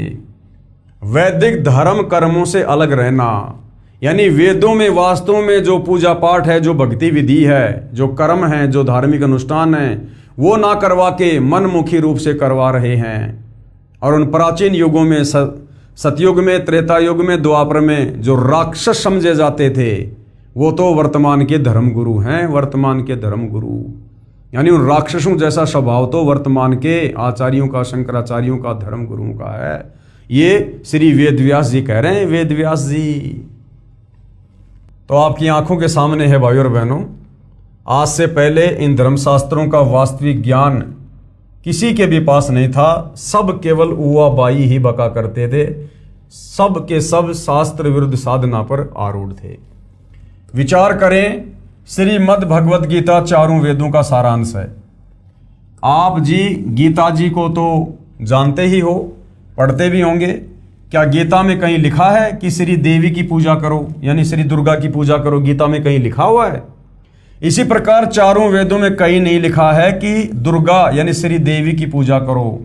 वैदिक धर्म कर्मों से अलग रहना यानी वेदों में वास्तव में जो पूजा पाठ है, जो भक्ति विधि है, जो कर्म है, जो धार्मिक अनुष्ठान है, वो ना करवा के मनमुखी रूप से करवा रहे हैं। और उन प्राचीन युगों में, सतयुग में, त्रेता युग में, द्वापर में जो राक्षस समझे जाते थे वो तो वर्तमान के धर्मगुरु हैं। वर्तमान के धर्मगुरु यानी उन राक्षसों जैसा स्वभाव तो वर्तमान के आचार्यों का, शंकराचार्यों का, धर्मगुरुओं का है। ये श्री वेदव्यास जी कह रहे हैं। वेदव्यास जी तो आपकी आंखों के सामने है भाइयों और बहनों। आज से पहले इन धर्मशास्त्रों का वास्तविक ज्ञान किसी के भी पास नहीं था। सब केवल उवा बाई ही बका करते थे। सब के सब शास्त्र विरुद्ध साधना पर आरूढ़ थे। विचार करें, श्रीमद् भगवत गीता चारों वेदों का सारांश है। आप जी गीता जी को तो जानते ही हो, पढ़ते भी होंगे। क्या गीता में कहीं लिखा है कि श्री देवी की पूजा करो, यानी श्री दुर्गा की पूजा करो? गीता में कहीं लिखा हुआ है? इसी प्रकार चारों वेदों में कहीं नहीं लिखा है कि दुर्गा यानी श्री देवी की पूजा करो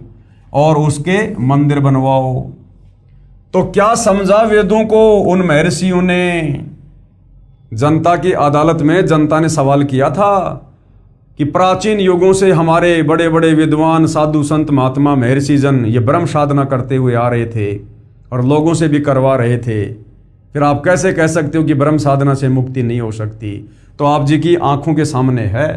और उसके मंदिर बनवाओ। तो क्या समझा वेदों को उन महर्षियों ने? जनता की अदालत में जनता ने सवाल किया था कि प्राचीन युगों से हमारे बड़े बड़े विद्वान, साधु, संत, महात्मा, महर्षि जन ये ब्रह्म साधना करते हुए आ रहे थे और लोगों से भी करवा रहे थे। फिर आप कैसे कह सकते हो कि ब्रह्म साधना से मुक्ति नहीं हो सकती? तो आप जी की आंखों के सामने है।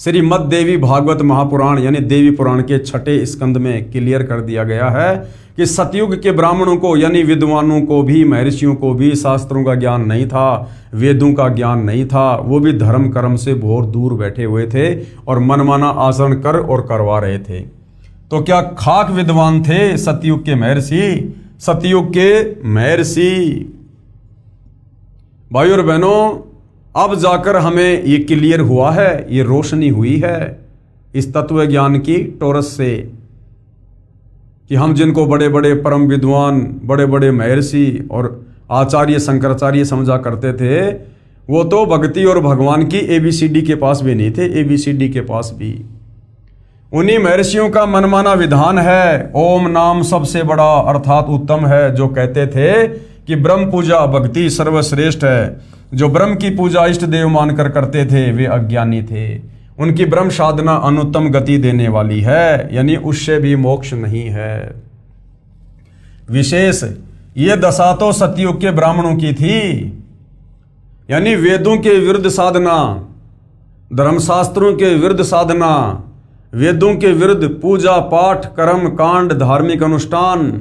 श्रीमद् देवी भागवत महापुराण यानी देवी पुराण के 6 स्कंद में क्लियर कर दिया गया है कि सतयुग के ब्राह्मणों को यानी विद्वानों को भी, महर्षियों को भी शास्त्रों का ज्ञान नहीं था, वेदों का ज्ञान नहीं था। वो भी धर्म कर्म से बहुत दूर बैठे हुए थे और मनमाना आचरण कर और करवा रहे थे। तो क्या खाक विद्वान थे सतयुग के महर्षि? सतयुग के महर्षि। भाई और बहनों, अब जाकर हमें ये क्लियर हुआ है, ये रोशनी हुई है इस तत्व ज्ञान की टोरस से कि हम जिनको बड़े बड़े परम विद्वान, बड़े बड़े महर्षि और आचार्य शंकराचार्य समझा करते थे, वो तो भक्ति और भगवान की ABCD के पास भी नहीं थे। ABCD के पास भी उन्हीं महर्षियों का मनमाना विधान है। ओम नाम सबसे बड़ा अर्थात उत्तम है, जो कहते थे कि ब्रह्म पूजा भक्ति सर्वश्रेष्ठ है। जो ब्रह्म की पूजा इष्ट देव मानकर करते थे वे अज्ञानी थे। उनकी ब्रह्म साधना अनुत्तम गति देने वाली है, यानी उससे भी मोक्ष नहीं है। विशेष ये दशा तो सतयुग के ब्राह्मणों की थी, यानी वेदों के विरुद्ध साधना, धर्मशास्त्रों के विरुद्ध साधना, वेदों के विरुद्ध पूजा पाठ कर्म कांड धार्मिक अनुष्ठान,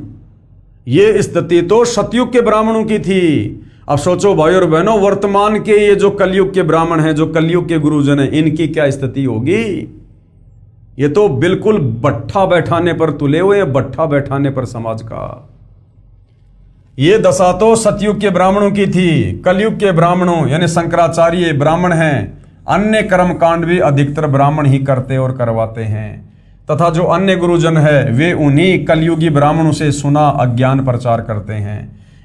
ये स्थिति तो सतयुग के ब्राह्मणों की थी। अब सोचो भाई और बहनों, वर्तमान के ये जो कलयुग के ब्राह्मण हैं, जो कलयुग के गुरुजन हैं, इनकी क्या स्थिति होगी? ये तो बिल्कुल बट्ठा बैठाने पर तुले हुए हैं, बट्ठा बैठाने पर समाज का। ये दशा तो सतयुग के ब्राह्मणों की थी। कलयुग के ब्राह्मणों यानी शंकराचार्य ब्राह्मण हैं, अन्य कर्म कांड भी अधिकतर ब्राह्मण ही करते और करवाते हैं, तथा जो अन्य गुरुजन है वे उन्हीं कलयुगी ब्राह्मणों से सुना अज्ञान प्रचार करते हैं।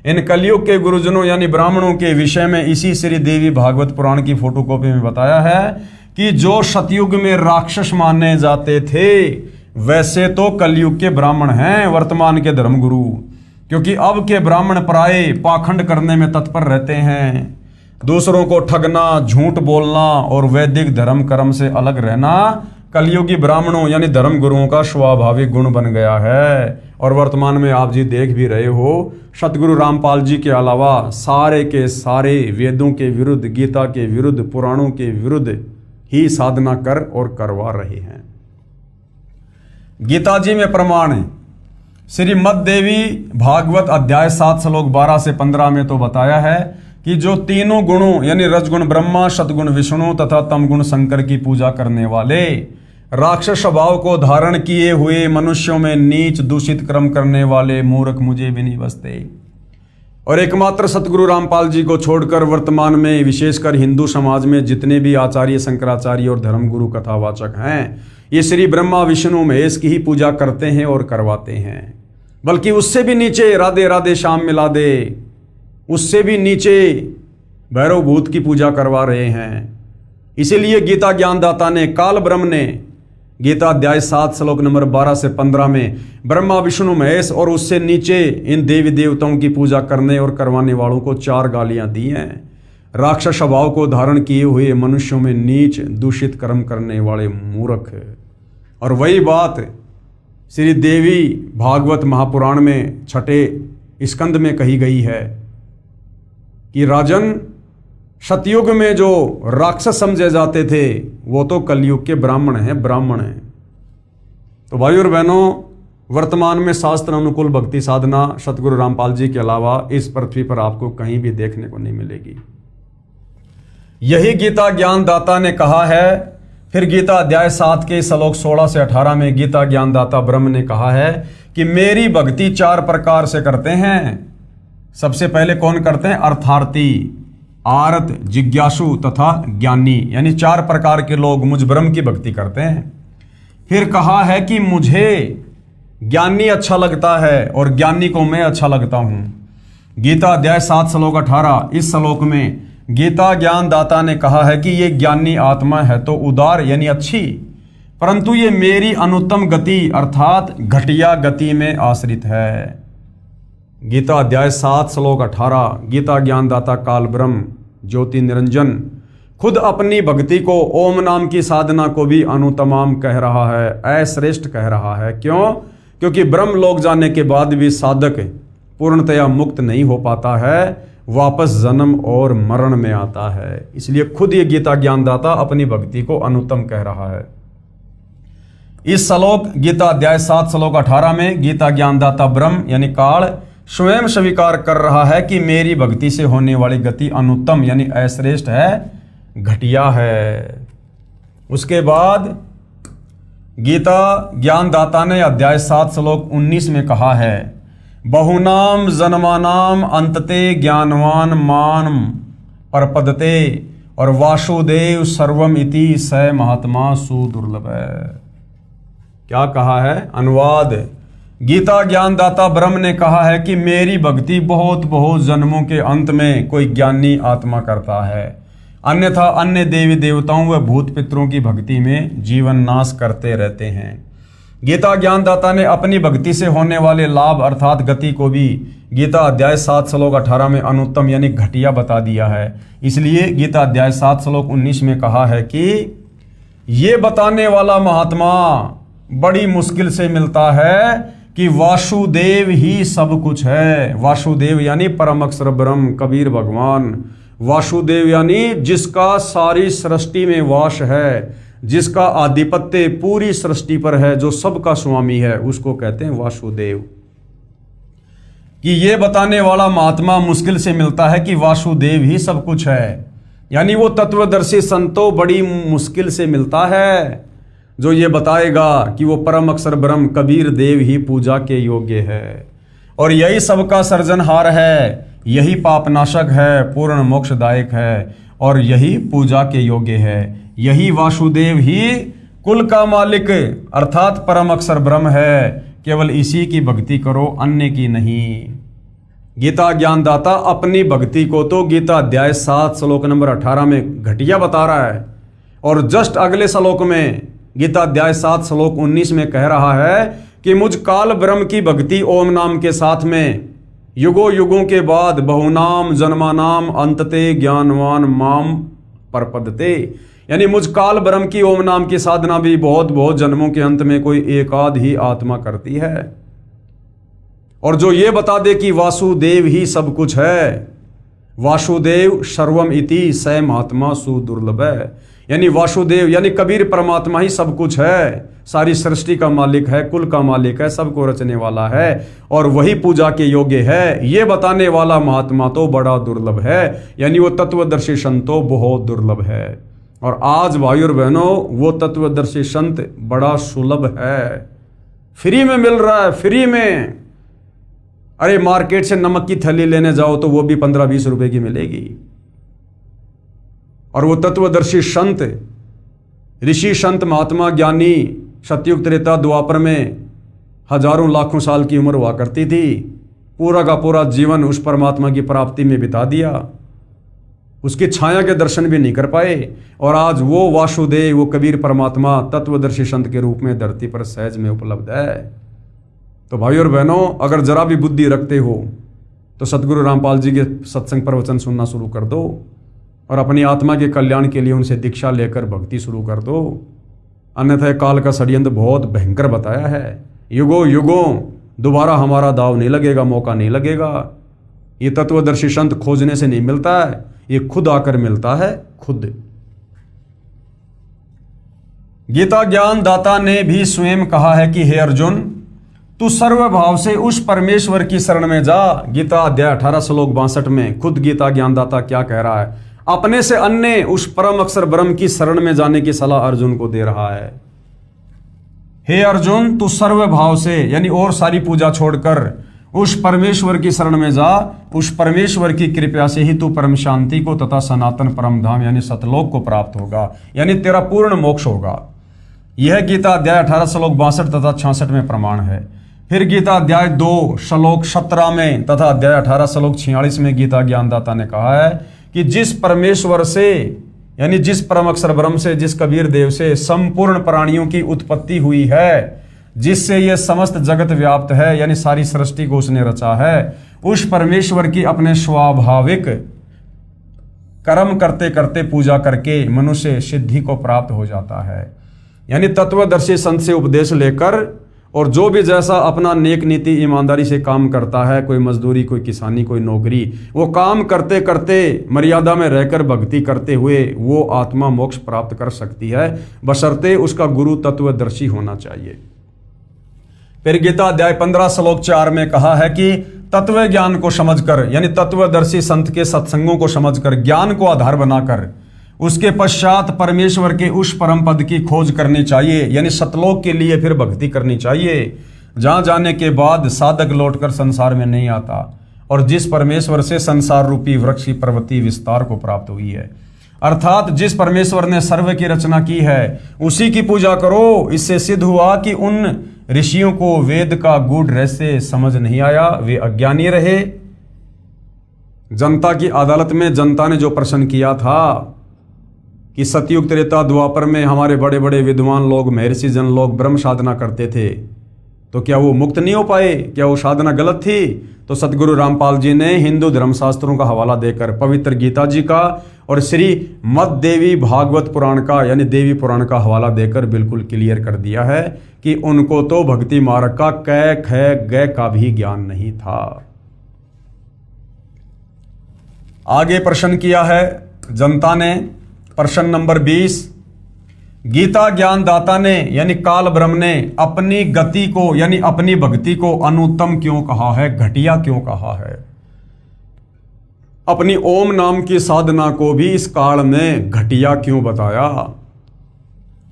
इन कलयुग के गुरुजनों यानी ब्राह्मणों के विषय में इसी श्री देवी भागवत पुराण की फोटोकॉपी में बताया है कि जो सतयुग में राक्षस माने जाते थे वैसे तो कलयुग के ब्राह्मण हैं वर्तमान के धर्मगुरु, क्योंकि अब के ब्राह्मण प्राय पाखंड करने में तत्पर रहते हैं। दूसरों को ठगना, झूठ बोलना और वैदिक धर्म कर्म से अलग रहना कलयुगी ब्राह्मणों यानी धर्म गुरुओं का स्वाभाविक गुण बन गया है। और वर्तमान में आप जी देख भी रहे हो, सतगुरु रामपाल जी के अलावा सारे के सारे वेदों के विरुद्ध, गीता के विरुद्ध, पुराणों के विरुद्ध ही साधना कर और करवा रहे हैं। गीता जी में प्रमाण है। श्रीमद् देवी भागवत अध्याय 7 श्लोक 12 से 15 में तो बताया है कि जो तीनों गुणों यानी रजगुण ब्रह्मा, सतगुण विष्णु तथा तमगुण शंकर की पूजा करने वाले, राक्षस स्वभाव को धारण किए हुए मनुष्यों में नीच दूषित कर्म करने वाले मूर्ख मुझे भी नहीं बसते। और एकमात्र सतगुरु रामपाल जी को छोड़कर वर्तमान में विशेषकर हिंदू समाज में जितने भी आचार्य शंकराचार्य और धर्मगुरु कथावाचक हैं, ये श्री ब्रह्मा विष्णु महेश की ही पूजा करते हैं और करवाते हैं। बल्कि उससे भी नीचे राधे राधे श्याम मिला दे, उससे भी नीचे भैरव भूत की पूजा करवा रहे हैं। इसीलिए गीता ज्ञानदाता ने, काल ब्रह्म ने गीता अध्याय 7 श्लोक नंबर 12 से 15 में ब्रह्मा विष्णु महेश और उससे नीचे इन देवी देवताओं की पूजा करने और करवाने वालों को 4 गालियां दी हैं। राक्षस स्वभाव को धारण किए हुए मनुष्यों में नीच दूषित कर्म करने वाले मूर्ख। और वही बात श्री देवी भागवत महापुराण में 6 स्कंद में कही गई है कि राजन, सतयुग में जो राक्षस समझे जाते थे वो तो कलयुग के ब्राह्मण हैं, ब्राह्मण हैं। तो भाई और बहनों, वर्तमान में शास्त्र अनुकूल भक्ति साधना सतगुरु रामपाल जी के अलावा इस पृथ्वी पर आपको कहीं भी देखने को नहीं मिलेगी। यही गीता ज्ञानदाता ने कहा है। फिर गीता अध्याय 7 के श्लोक 16 से 18 में गीता ज्ञानदाता ब्रह्म ने कहा है कि मेरी भक्ति 4 प्रकार से करते हैं। सबसे पहले कौन करते हैं? अर्थार्थी, आर्त, जिज्ञासु तथा ज्ञानी, यानी 4 प्रकार के लोग मुझ ब्रह्म की भक्ति करते हैं। फिर कहा है कि मुझे ज्ञानी अच्छा लगता है और ज्ञानी को मैं अच्छा लगता हूं। गीता अध्याय 7 श्लोक 18, इस श्लोक में गीता ज्ञानदाता ने कहा है कि ये ज्ञानी आत्मा है तो उदार यानी अच्छी, परंतु ये मेरी अनुत्तम गति अर्थात घटिया गति में आश्रित है। गीता अध्याय 7 श्लोक 18 गीता ज्ञानदाता काल ब्रह्म ज्योति निरंजन खुद अपनी भक्ति को, ओम नाम की साधना को भी अनुतमाम कह रहा है, अश्रेष्ठ कह रहा है। क्यों? क्योंकि ब्रह्म लोक जाने के बाद भी साधक पूर्णतया मुक्त नहीं हो पाता है, वापस जन्म और मरण में आता है। इसलिए खुद ये गीता ज्ञानदाता अपनी भक्ति को अनुत्तम कह रहा है। इस श्लोक गीता अध्याय 7 श्लोक 18 में गीता ज्ञानदाता ब्रह्म यानी काल स्वयं स्वीकार कर रहा है कि मेरी भक्ति से होने वाली गति अनुत्तम यानी अश्रेष्ठ है, घटिया है। उसके बाद गीता ज्ञानदाता ने अध्याय 7 श्लोक 19 में कहा है, बहुनाम जन्मानाम अंतते ज्ञानवान मान परपदते और वासुदेव सर्वम इति स महात्मा सुदुर्लभ है। क्या कहा है? अनुवाद, गीता ज्ञानदाता ब्रह्म ने कहा है कि मेरी भक्ति बहुत बहुत जन्मों के अंत में कोई ज्ञानी आत्मा करता है, अन्यथा अन्य देवी देवताओं व भूत पितरों की भक्ति में जीवन नाश करते रहते हैं। गीता ज्ञानदाता ने अपनी भक्ति से होने वाले लाभ अर्थात गति को भी गीता अध्याय 7 श्लोक 18 में अनुत्तम यानी घटिया बता दिया है। इसलिए गीता अध्याय 7 श्लोक 19 में कहा है कि ये बताने वाला महात्मा बड़ी मुश्किल से मिलता है कि वासुदेव ही सब कुछ है। वासुदेव यानी परम अक्षर ब्रह्म कबीर भगवान। वासुदेव यानी जिसका सारी सृष्टि में वास है, जिसका आधिपत्य पूरी सृष्टि पर है, जो सबका स्वामी है, उसको कहते हैं वासुदेव। कि ये बताने वाला महात्मा मुश्किल से मिलता है कि वासुदेव ही सब कुछ है, यानी वो तत्वदर्शी संतो बड़ी मुश्किल से मिलता है जो ये बताएगा कि वो परम अक्षर ब्रह्म कबीर देव ही पूजा के योग्य है और यही सबका सर्जनहार है, यही पापनाशक है, पूर्ण मोक्षदायक है और यही पूजा के योग्य है। यही वासुदेव ही कुल का मालिक अर्थात परम अक्षर ब्रह्म है। केवल इसी की भक्ति करो, अन्य की नहीं। गीता ज्ञानदाता अपनी भक्ति को तो गीता अध्याय 7 श्लोक नंबर 18 में घटिया बता रहा है और जस्ट अगले श्लोक में गीता अध्याय 7 श्लोक 19 में कह रहा है कि मुझ काल ब्रह्म की भक्ति ओम नाम के साथ में युगों युगों के बाद बहुनाम जन्मानाम अंतते ज्ञानवान माम परपदते, यानी मुझ काल ब्रह्म की ओम नाम की साधना भी बहुत बहुत जन्मों के अंत में कोई एकाध ही आत्मा करती है। और जो ये बता दे कि वासुदेव ही सब कुछ है, वासुदेव सर्वम इति स महात्मा सुदुर्लभ है, यानी वासुदेव यानी कबीर परमात्मा ही सब कुछ है, सारी सृष्टि का मालिक है, कुल का मालिक है, सबको रचने वाला है और वही पूजा के योग्य है। ये बताने वाला महात्मा तो बड़ा दुर्लभ है, यानी वो तत्वदर्शी संत तो बहुत दुर्लभ है। और आज भाई और बहनों वो तत्वदर्शी संत बड़ा सुलभ है, फ्री में मिल रहा है, फ्री में। अरे मार्केट से नमक की थैली लेने जाओ तो वो भी 15-20 रुपए की मिलेगी। और वो तत्वदर्शी संत, ऋषि संत महात्मा ज्ञानी सतयुग त्रेता द्वापर में हजारों लाखों साल की उम्र हुआ करती थी, पूरा का पूरा जीवन उस परमात्मा की प्राप्ति में बिता दिया, उसकी छाया के दर्शन भी नहीं कर पाए और आज वो वासुदेव वो कबीर परमात्मा तत्वदर्शी संत के रूप में धरती पर सहज में उपलब्ध है। तो भाई और बहनों, अगर जरा भी बुद्धि रखते हो तो सतगुरु रामपाल जी के सत्संग प्रवचन सुनना शुरू कर दो और अपनी आत्मा के कल्याण के लिए उनसे दीक्षा लेकर भक्ति शुरू कर दो। अन्यथा काल का षड्यंत्र बहुत भयंकर बताया है। युगों युगों दोबारा हमारा दाव नहीं लगेगा, मौका नहीं लगेगा। ये तत्वदर्शी संत खोजने से नहीं मिलता है, ये खुद आकर मिलता है, खुद। गीता ज्ञान दाता ने भी स्वयं कहा है कि हे अर्जुन, तू सर्वभाव से उस परमेश्वर की शरण में जा। गीता अध्याय 18 श्लोक 62 में खुद गीता ज्ञानदाता क्या कह रहा है? अपने से अन्य उस परम अक्षर ब्रह्म की शरण में जाने की सलाह अर्जुन को दे रहा है। हे अर्जुन, तू सर्वभाव से यानी और सारी पूजा छोड़कर उस परमेश्वर की शरण में जा। उस परमेश्वर की कृपा से ही तू परम शांति को तथा सनातन परम धाम यानी सतलोक को प्राप्त होगा, यानी तेरा पूर्ण मोक्ष होगा। यह गीता अध्याय 18 श्लोक 62 तथा 66 में प्रमाण है। फिर गीता अध्याय 2 श्लोक 17 में तथा अध्याय 18 श्लोक 46 में गीता ज्ञानदाता ने कहा है कि जिस परमेश्वर से यानी जिस परम अक्षर ब्रह्म से, जिस कबीर देव से संपूर्ण प्राणियों की उत्पत्ति हुई है, जिससे यह समस्त जगत व्याप्त है यानी सारी सृष्टि को उसने रचा है, उस परमेश्वर की अपने स्वाभाविक कर्म करते करते पूजा करके मनुष्य सिद्धि को प्राप्त हो जाता है। यानी तत्वदर्शी संत से उपदेश लेकर और जो भी जैसा अपना नेक नीति ईमानदारी से काम करता है, कोई मजदूरी, कोई किसानी, कोई नौकरी, वो काम करते करते मर्यादा में रहकर भक्ति करते हुए वो आत्मा मोक्ष प्राप्त कर सकती है, बशर्ते उसका गुरु तत्वदर्शी होना चाहिए। फिर गीता अध्याय 15 श्लोक 4 में कहा है कि तत्व ज्ञान को समझकर, यानी तत्वदर्शी संत के सत्संगों को समझकर, ज्ञान को आधार बनाकर उसके पश्चात परमेश्वर के उस परम पद की खोज करनी चाहिए, यानी सतलोक के लिए फिर भक्ति करनी चाहिए, जहां जाने के बाद साधक लौटकर संसार में नहीं आता, और जिस परमेश्वर से संसार रूपी वृक्ष की प्रवृत्ति विस्तार को प्राप्त हुई है, अर्थात जिस परमेश्वर ने सर्व की रचना की है उसी की पूजा करो। इससे सिद्ध हुआ कि उन ऋषियों को वेद का गूढ़ रहस्य समझ नहीं आया, वे अज्ञानी रहे। जनता की अदालत में जनता ने जो प्रश्न किया था कि सतयुग त्रेता द्वापर में हमारे बड़े बड़े विद्वान लोग, महर्षि जन लोग ब्रह्म साधना करते थे, तो क्या वो मुक्त नहीं हो पाए? क्या वो साधना गलत थी? तो सतगुरु रामपाल जी ने हिंदू धर्मशास्त्रों का हवाला देकर, पवित्र गीता जी का और श्री मद देवी भागवत पुराण का, यानी देवी पुराण का हवाला देकर बिल्कुल क्लियर कर दिया है कि उनको तो भक्ति मार्ग का कै ख ग का भी ज्ञान नहीं था। आगे प्रश्न किया है जनता ने, प्रश्न नंबर 20, गीता ज्ञान दाता ने यानी काल ब्रह्म ने अपनी गति को यानी अपनी भक्ति को अनुत्तम क्यों कहा है, घटिया क्यों कहा है? अपनी ओम नाम की साधना को भी इस काल में घटिया क्यों बताया?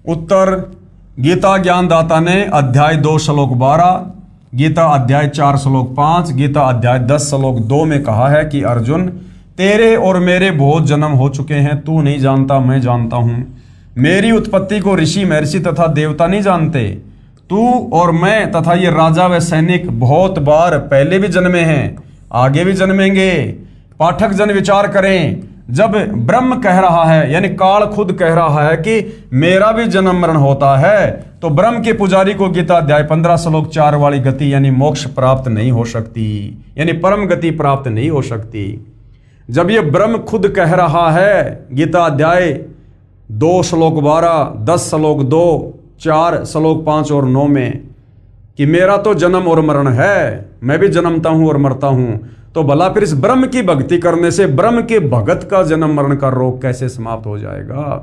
उत्तर, गीता ज्ञान दाता ने अध्याय 2 श्लोक 12, गीता अध्याय 4 श्लोक 5, गीता अध्याय 10 श्लोक 2 में कहा है कि अर्जुन, तेरे और मेरे बहुत जन्म हो चुके हैं, तू नहीं जानता, मैं जानता हूं। मेरी उत्पत्ति को ऋषि, महर्षि तथा देवता नहीं जानते। तू और मैं तथा ये राजा व सैनिक बहुत बार पहले भी जन्मे हैं, आगे भी जन्मेंगे। पाठक जन विचार करें, जब ब्रह्म कह रहा है यानी काल खुद कह रहा है कि मेरा भी जन्म मरण होता है, तो ब्रह्म के पुजारी को गीता अध्याय 15 श्लोक 4 वाली गति यानी मोक्ष प्राप्त नहीं हो सकती, यानी परम गति प्राप्त नहीं हो सकती। जब ये ब्रह्म खुद कह रहा है गीता अध्याय 2 श्लोक 12, 10 श्लोक 2, 4 श्लोक 5 और 9 में कि मेरा तो जन्म और मरण है, मैं भी जन्मता हूं और मरता हूं, तो भला फिर इस ब्रह्म की भक्ति करने से ब्रह्म के भगत का जन्म मरण का रोग कैसे समाप्त हो जाएगा?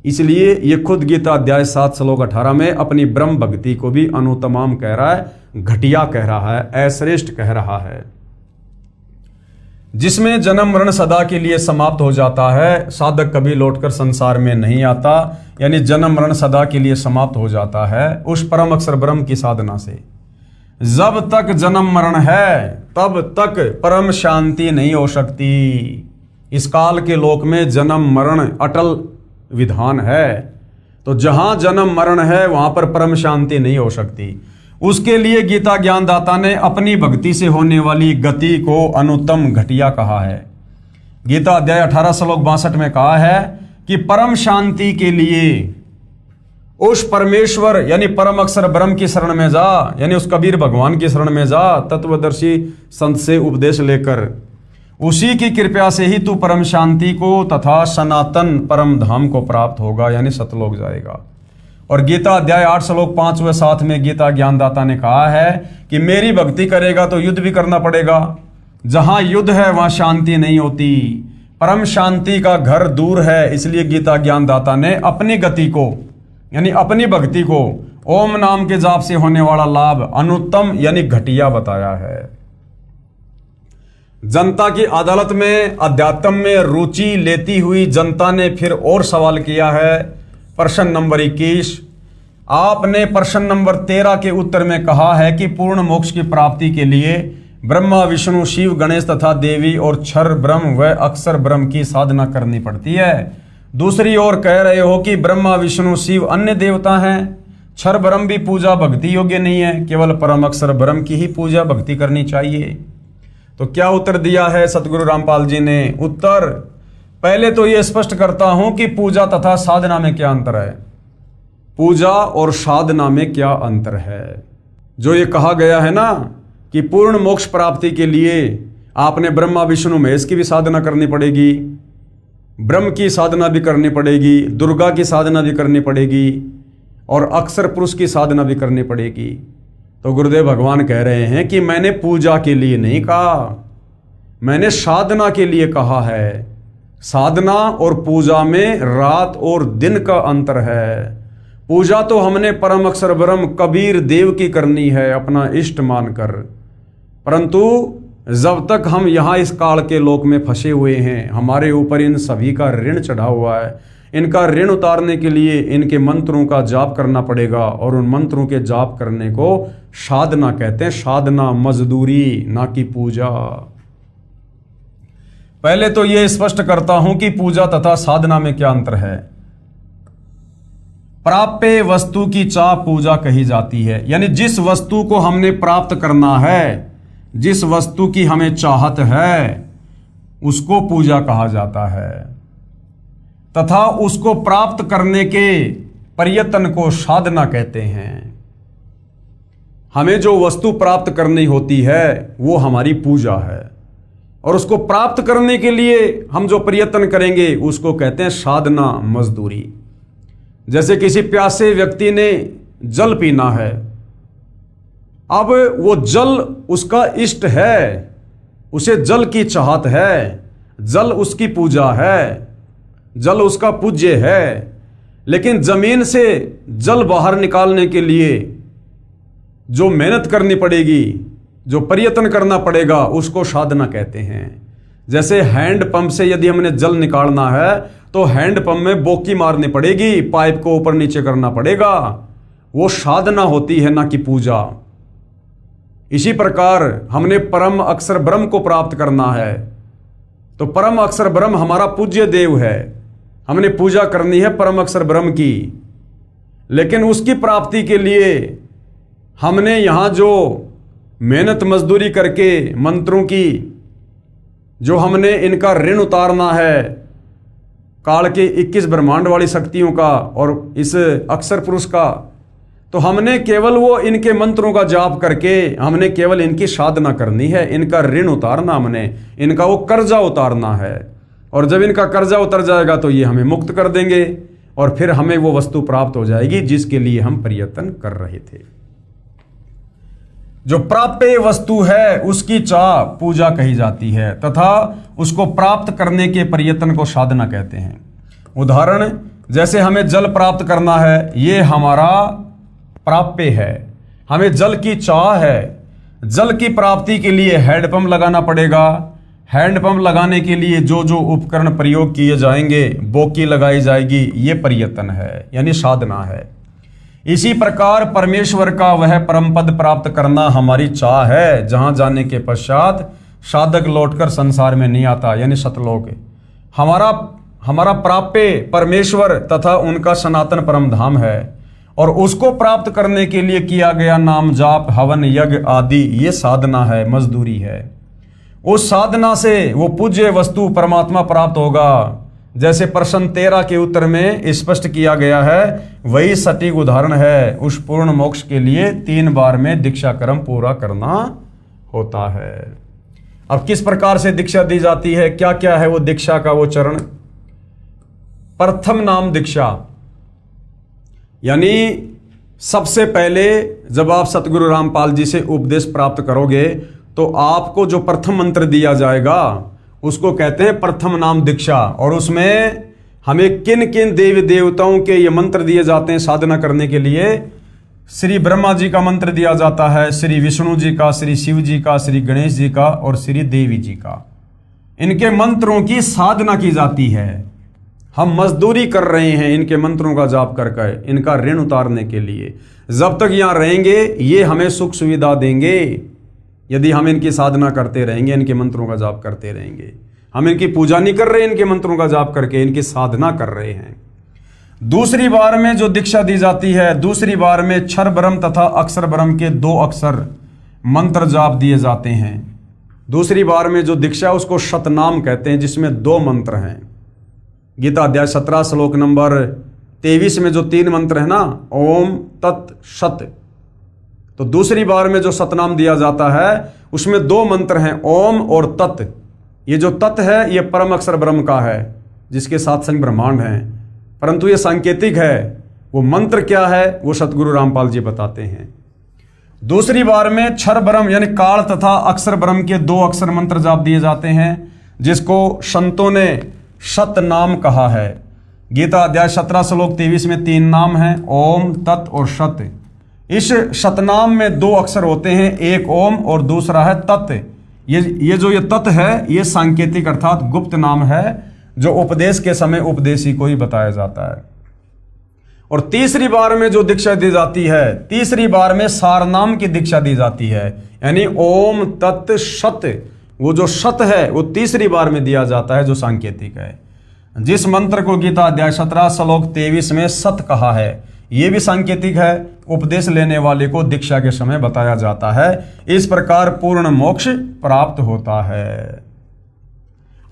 इसलिए ये खुद गीता अध्याय 7 श्लोक 18 में अपनी ब्रह्म भक्ति को भी अनुत्तमाम कह रहा है, घटिया कह रहा है, अश्रेष्ठ कह रहा है। जिसमें जन्म मरण सदा के लिए समाप्त हो जाता है, साधक कभी लौटकर संसार में नहीं आता, यानी जन्म मरण सदा के लिए समाप्त हो जाता है उस परम अक्षर ब्रह्म की साधना से। जब तक जन्म मरण है तब तक परम शांति नहीं हो सकती। इस काल के लोक में जन्म मरण अटल विधान है, तो जहां जन्म मरण है वहां पर परम शांति नहीं हो सकती। उसके लिए गीता ज्ञानदाता ने अपनी भक्ति से होने वाली गति को अनुत्तम घटिया कहा है। गीता अध्याय 18 श्लोक 62 में कहा है कि परम शांति के लिए उस परमेश्वर यानी परम अक्षर ब्रह्म की शरण में जा, यानी उस कबीर भगवान की शरण में जा, तत्वदर्शी संत से उपदेश लेकर उसी की कृपा से ही तू परम शांति को तथा सनातन परम धाम को प्राप्त होगा, यानी सतलोक जाएगा। और गीता अध्याय 8 श्लोक 5 व 7 में गीता ज्ञानदाता ने कहा है कि मेरी भक्ति करेगा तो युद्ध भी करना पड़ेगा, जहां युद्ध है वहां शांति नहीं होती, परम शांति का घर दूर है। इसलिए गीता ज्ञानदाता ने अपनी गति को यानी अपनी भक्ति को ओम नाम के जाप से होने वाला लाभ अनुत्तम यानी घटिया बताया है। जनता की अदालत में अध्यात्म में रुचि लेती हुई जनता ने फिर और सवाल किया है। प्रश्न नंबर 21, आपने प्रश्न नंबर 13 के उत्तर में कहा है कि पूर्ण मोक्ष की प्राप्ति के लिए ब्रह्मा विष्णु शिव गणेश तथा देवी और क्षर ब्रह्म व अक्षर ब्रह्म की साधना करनी पड़ती है। दूसरी ओर कह रहे हो कि ब्रह्मा विष्णु शिव अन्य देवता हैं, क्षर ब्रह्म भी पूजा भक्ति योग्य नहीं है, केवल परम अक्षर ब्रह्म की ही पूजा भक्ति करनी चाहिए। तो क्या उत्तर दिया है सतगुरु रामपाल जी ने? उत्तर, पहले तो यह स्पष्ट करता हूं कि पूजा तथा साधना में क्या अंतर है। पूजा और साधना में क्या अंतर है? जो ये कहा गया है ना कि पूर्ण मोक्ष प्राप्ति के लिए आपने ब्रह्मा विष्णु महेश की भी साधना करनी पड़ेगी, ब्रह्म की साधना भी करनी पड़ेगी, दुर्गा की साधना भी करनी पड़ेगी, और अक्षर पुरुष की साधना भी करनी पड़ेगी। तो गुरुदेव भगवान कह रहे हैं कि मैंने पूजा के लिए नहीं कहा, मैंने साधना के लिए कहा है। साधना और पूजा में रात और दिन का अंतर है। पूजा तो हमने परम अक्षर ब्रह्म कबीर देव की करनी है अपना इष्ट मानकर, परंतु जब तक हम यहाँ इस काल के लोक में फंसे हुए हैं, हमारे ऊपर इन सभी का ऋण चढ़ा हुआ है। इनका ऋण उतारने के लिए इनके मंत्रों का जाप करना पड़ेगा, और उन मंत्रों के जाप करने को साधना कहते हैं। साधना मजदूरी, ना कि पूजा। पहले तो ये स्पष्ट करता हूं कि पूजा तथा साधना में क्या अंतर है। प्राप्य वस्तु की चाह पूजा कही जाती है, यानी जिस वस्तु को हमने प्राप्त करना है, जिस वस्तु की हमें चाहत है, उसको पूजा कहा जाता है, तथा उसको प्राप्त करने के प्रयत्न को साधना कहते हैं। हमें जो वस्तु प्राप्त करनी होती है वो हमारी पूजा है, और उसको प्राप्त करने के लिए हम जो प्रयत्न करेंगे उसको कहते हैं साधना मजदूरी। जैसे किसी प्यासे व्यक्ति ने जल पीना है, अब वो जल उसका इष्ट है, उसे जल की चाहत है, जल उसकी पूजा है, जल उसका पूज्य है, लेकिन जमीन से जल बाहर निकालने के लिए जो मेहनत करनी पड़ेगी, जो प्रयत्न करना पड़ेगा, उसको साधना कहते हैं। जैसे हैंड पंप से यदि हमने जल निकालना है तो हैंड पंप में बोकी मारनी पड़ेगी, पाइप को ऊपर नीचे करना पड़ेगा, वो साधना होती है, ना कि पूजा। इसी प्रकार हमने परम अक्षर ब्रह्म को प्राप्त करना है, तो परम अक्षर ब्रह्म हमारा पूज्य देव है, हमने पूजा करनी है परम अक्षर ब्रह्म की। लेकिन उसकी प्राप्ति के लिए हमने यहाँ जो मेहनत मजदूरी करके मंत्रों की जो हमने इनका ऋण उतारना है, काल के 21 ब्रह्मांड वाली शक्तियों का और इस अक्षर पुरुष का, तो हमने केवल वो इनके मंत्रों का जाप करके हमने केवल इनकी साधना करनी है, इनका ऋण उतारना, हमने इनका वो कर्जा उतारना है। और जब इनका कर्जा उतर जाएगा तो ये हमें मुक्त कर देंगे, और फिर हमें वो वस्तु प्राप्त हो जाएगी जिसके लिए हम प्रयत्न कर रहे थे। जो प्राप्य वस्तु है उसकी चाह पूजा कही जाती है, तथा उसको प्राप्त करने के प्रयत्न को साधना कहते हैं। उदाहरण, जैसे हमें जल प्राप्त करना है, ये हमारा प्राप्य है, हमें जल की चाह है। जल की प्राप्ति के लिए हैंडपंप लगाना पड़ेगा, हैंडपंप लगाने के लिए जो जो उपकरण प्रयोग किए जाएंगे, बोकी लगाई जाएगी, ये प्रयत्न है, यानी साधना है। इसी प्रकार परमेश्वर का वह परम पद प्राप्त करना हमारी चाह है, जहां जाने के पश्चात साधक लौटकर संसार में नहीं आता, यानी सतलोक। हमारा प्राप्य परमेश्वर तथा उनका सनातन परम धाम है, और उसको प्राप्त करने के लिए किया गया नाम जाप, हवन, यज्ञ आदि ये साधना है, मजदूरी है। उस साधना से वो पूज्य वस्तु परमात्मा प्राप्त होगा। जैसे प्रश्न 13 के उत्तर में स्पष्ट किया गया है, वही सटीक उदाहरण है। उस पूर्ण मोक्ष के लिए 3 बार में दीक्षा क्रम पूरा करना होता है। अब किस प्रकार से दीक्षा दी जाती है, क्या क्या है वो दीक्षा का वो चरण। प्रथम नाम दीक्षा, यानी सबसे पहले जब आप सतगुरु रामपाल जी से उपदेश प्राप्त करोगे तो आपको जो प्रथम मंत्र दिया जाएगा उसको कहते हैं प्रथम नाम दीक्षा। और उसमें हमें किन किन देवी देवताओं के ये मंत्र दिए जाते हैं साधना करने के लिए। श्री ब्रह्मा जी का मंत्र दिया जाता है, श्री विष्णु जी का, श्री शिव जी का, श्री गणेश जी का और श्री देवी जी का। इनके मंत्रों की साधना की जाती है। हम मजदूरी कर रहे हैं इनके मंत्रों का जाप करके, इनका ऋण उतारने के लिए। जब तक यहाँ रहेंगे ये हमें सुख सुविधा देंगे, यदि हम इनकी साधना करते रहेंगे, इनके मंत्रों का जाप करते रहेंगे। हम इनकी पूजा नहीं कर रहे, इनके मंत्रों का जाप करके इनकी साधना कर रहे हैं। दूसरी बार में जो दीक्षा दी जाती है, दूसरी बार में क्षर ब्रह्म तथा अक्षर ब्रह्म के 2 अक्षर मंत्र जाप दिए जाते हैं। दूसरी बार में जो दीक्षा उसको शतनाम कहते हैं, जिसमें 2 मंत्र हैं। गीता अध्याय 17 श्लोक नंबर 23 में जो 3 मंत्र है ना, ओम तत् सत, तो दूसरी बार में जो सतनाम दिया जाता है उसमें 2 मंत्र हैं, ओम और तत्। ये जो तत् है ये परम अक्षर ब्रह्म का है, जिसके 7 संग ब्रह्मांड हैं, परंतु ये सांकेतिक है, वो मंत्र क्या है वो सतगुरु रामपाल जी बताते हैं। दूसरी बार में क्षर ब्रह्म यानी काल तथा अक्षर ब्रह्म के 2 अक्षर मंत्र जाप दिए जाते हैं, जिसको संतों ने सत नाम कहा है। गीता अध्याय 17 श्लोक 23 में 3 नाम हैं, ओम, तत् और सत। इस सतनाम में 2 अक्षर होते हैं, एक ओम और दूसरा है तत्। ये जो तत् है ये सांकेतिक अर्थात गुप्त नाम है, जो उपदेश के समय उपदेशी को ही बताया जाता है। और तीसरी बार में जो दीक्षा दी जाती है, तीसरी बार में सारनाम की दीक्षा दी जाती है, यानी ओम तत् सत। वो जो सत है वो तीसरी बार में दिया जाता है, जो सांकेतिक है। जिस मंत्र को गीता अध्याय 17 श्लोक 23 में सत कहा है, ये भी सांकेतिक है, उपदेश लेने वाले को दीक्षा के समय बताया जाता है। इस प्रकार पूर्ण मोक्ष प्राप्त होता है।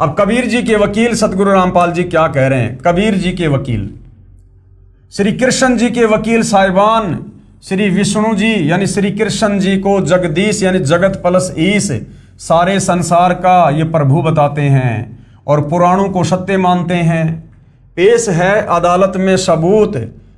अब कबीर जी के वकील सतगुरु रामपाल जी क्या कह रहे हैं? कबीर जी के वकील, श्री कृष्ण जी के वकील साहिबान श्री विष्णु जी यानी श्री कृष्ण जी को जगदीश यानी जगत प्लस ईश, सारे संसार का ये प्रभु बताते हैं और पुराणों को सत्य मानते हैं। पेश है अदालत में सबूत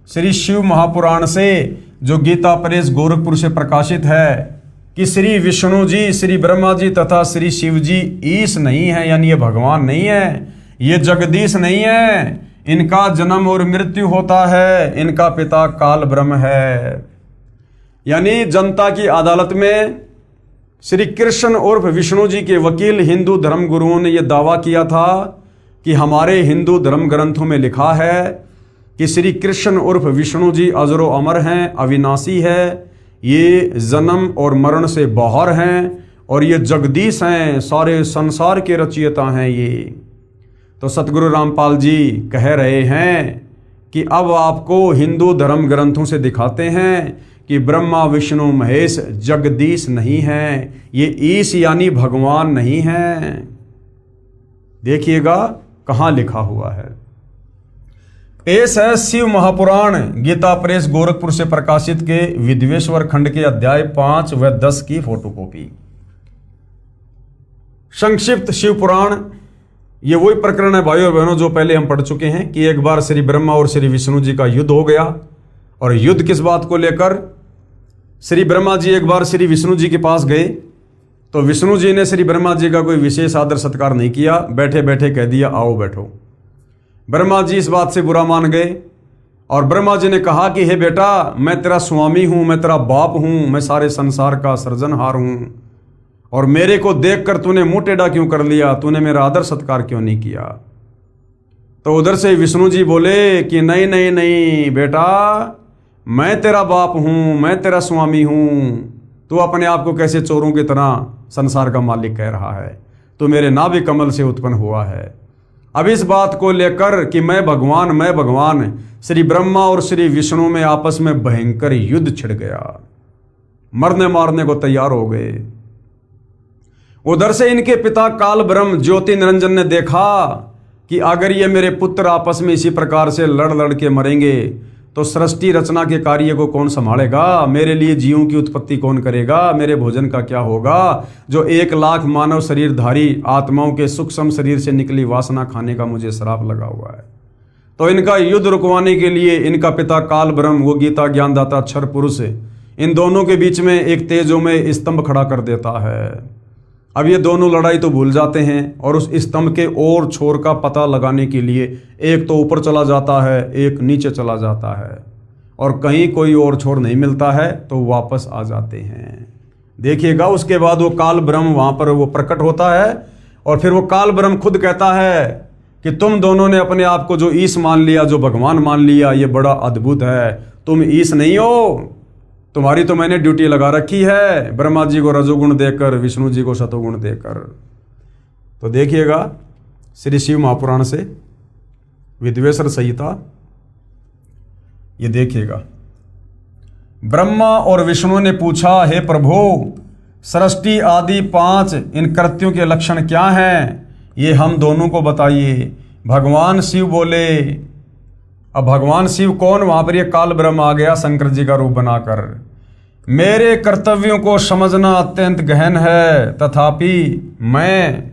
श्री शिव महापुराण से, जो गीता प्रेस गोरखपुर से प्रकाशित है, कि श्री विष्णु जी, श्री ब्रह्मा जी तथा श्री शिव जी ईश नहीं है, यानी ये भगवान नहीं है, ये जगदीश नहीं है। इनका जन्म और मृत्यु होता है, इनका पिता काल ब्रह्म है। यानी जनता की अदालत में श्री कृष्ण उर्फ विष्णु जी के वकील हिंदू धर्म गुरुओं ने यह दावा किया था कि हमारे हिंदू धर्म ग्रंथों में लिखा है कि श्री कृष्ण उर्फ विष्णु जी अजरो अमर हैं, अविनाशी है, ये जन्म और मरण से बाहर हैं और ये जगदीश हैं, सारे संसार के रचयिता हैं ये। तो सतगुरु रामपाल जी कह रहे हैं कि अब आपको हिंदू धर्म ग्रंथों से दिखाते हैं कि ब्रह्मा विष्णु महेश जगदीश नहीं है, ये ईश यानी भगवान नहीं है। देखिएगा कहाँ लिखा हुआ है। पेश है शिव महापुराण गीता प्रेस गोरखपुर से प्रकाशित के विद्वेश्वर खंड के अध्याय 5 व 10 की फोटोकॉपी। संक्षिप्त शिव पुराण, ये वही प्रकरण है भाइयों और बहनों जो पहले हम पढ़ चुके हैं कि एक बार श्री ब्रह्मा और श्री विष्णु जी का युद्ध हो गया। और युद्ध किस बात को लेकर? श्री ब्रह्मा जी एक बार श्री विष्णु जी के पास गए, तो विष्णु जी ने श्री ब्रह्मा जी का कोई विशेष आदर सत्कार नहीं किया, बैठे बैठे कह दिया आओ बैठो। ब्रह्मा जी इस बात से बुरा मान गए और ब्रह्मा जी ने कहा कि हे बेटा, मैं तेरा स्वामी हूं, मैं तेरा बाप हूं, मैं सारे संसार का सृजनहार हूं, और मेरे को देखकर तूने मुंह टेढ़ा क्यों कर लिया? तूने मेरा आदर सत्कार क्यों नहीं किया? तो उधर से विष्णु जी बोले कि नहीं नहीं नहीं बेटा, मैं तेरा बाप हूं, मैं तेरा स्वामी हूं, तू अपने आप को कैसे चोरों की तरह संसार का मालिक कह रहा है? तू मेरे नाभि कमल से उत्पन्न हुआ है। अब इस बात को लेकर कि मैं भगवान, श्री ब्रह्मा और श्री विष्णु में आपस में भयंकर युद्ध छिड़ गया, मरने मारने को तैयार हो गए। उधर से इनके पिता काल ब्रह्म ज्योति निरंजन ने देखा कि अगर ये मेरे पुत्र आपस में इसी प्रकार से लड़ लड़ के मरेंगे तो सृष्टि रचना के कार्य को कौन संभालेगा? मेरे लिए जीवों की उत्पत्ति कौन करेगा? मेरे भोजन का क्या होगा? जो 1 लाख मानव शरीरधारी आत्माओं के सूक्ष्म शरीर से निकली वासना खाने का मुझे श्राप लगा हुआ है। तो इनका युद्ध रुकवाने के लिए इनका पिता काल ब्रह्म, वो गीता ज्ञानदाता क्षर पुरुष, इन दोनों के बीच में एक तेजोमय स्तंभ खड़ा कर देता है। अब ये दोनों लड़ाई तो भूल जाते हैं और उस स्तंभ के और छोर का पता लगाने के लिए एक तो ऊपर चला जाता है, एक नीचे चला जाता है, और कहीं कोई और छोर नहीं मिलता है तो वापस आ जाते हैं। देखिएगा उसके बाद वो काल ब्रह्म वहाँ पर वो प्रकट होता है और फिर वो काल ब्रह्म खुद कहता है कि तुम दोनों ने अपने आप को जो ईश मान लिया, जो भगवान मान लिया, ये बड़ा अद्भुत है। तुम ईश नहीं हो, तुम्हारी तो मैंने ड्यूटी लगा रखी है, ब्रह्मा जी को रजोगुण देकर, विष्णु जी को सतोगुण देकर। तो देखिएगा श्री शिव महापुराण से विद्वेश्वर संहिता, ये देखिएगा। ब्रह्मा और विष्णु ने पूछा, हे प्रभु, सृष्टि आदि 5 इन कृत्यों के लक्षण क्या हैं? ये हम दोनों को बताइए। भगवान शिव बोले। अब भगवान शिव कौन? वहां पर ये काल ब्रह्म आ गया शंकर जी का रूप बनाकर। मेरे कर्तव्यों को समझना अत्यंत गहन है, तथापि मैं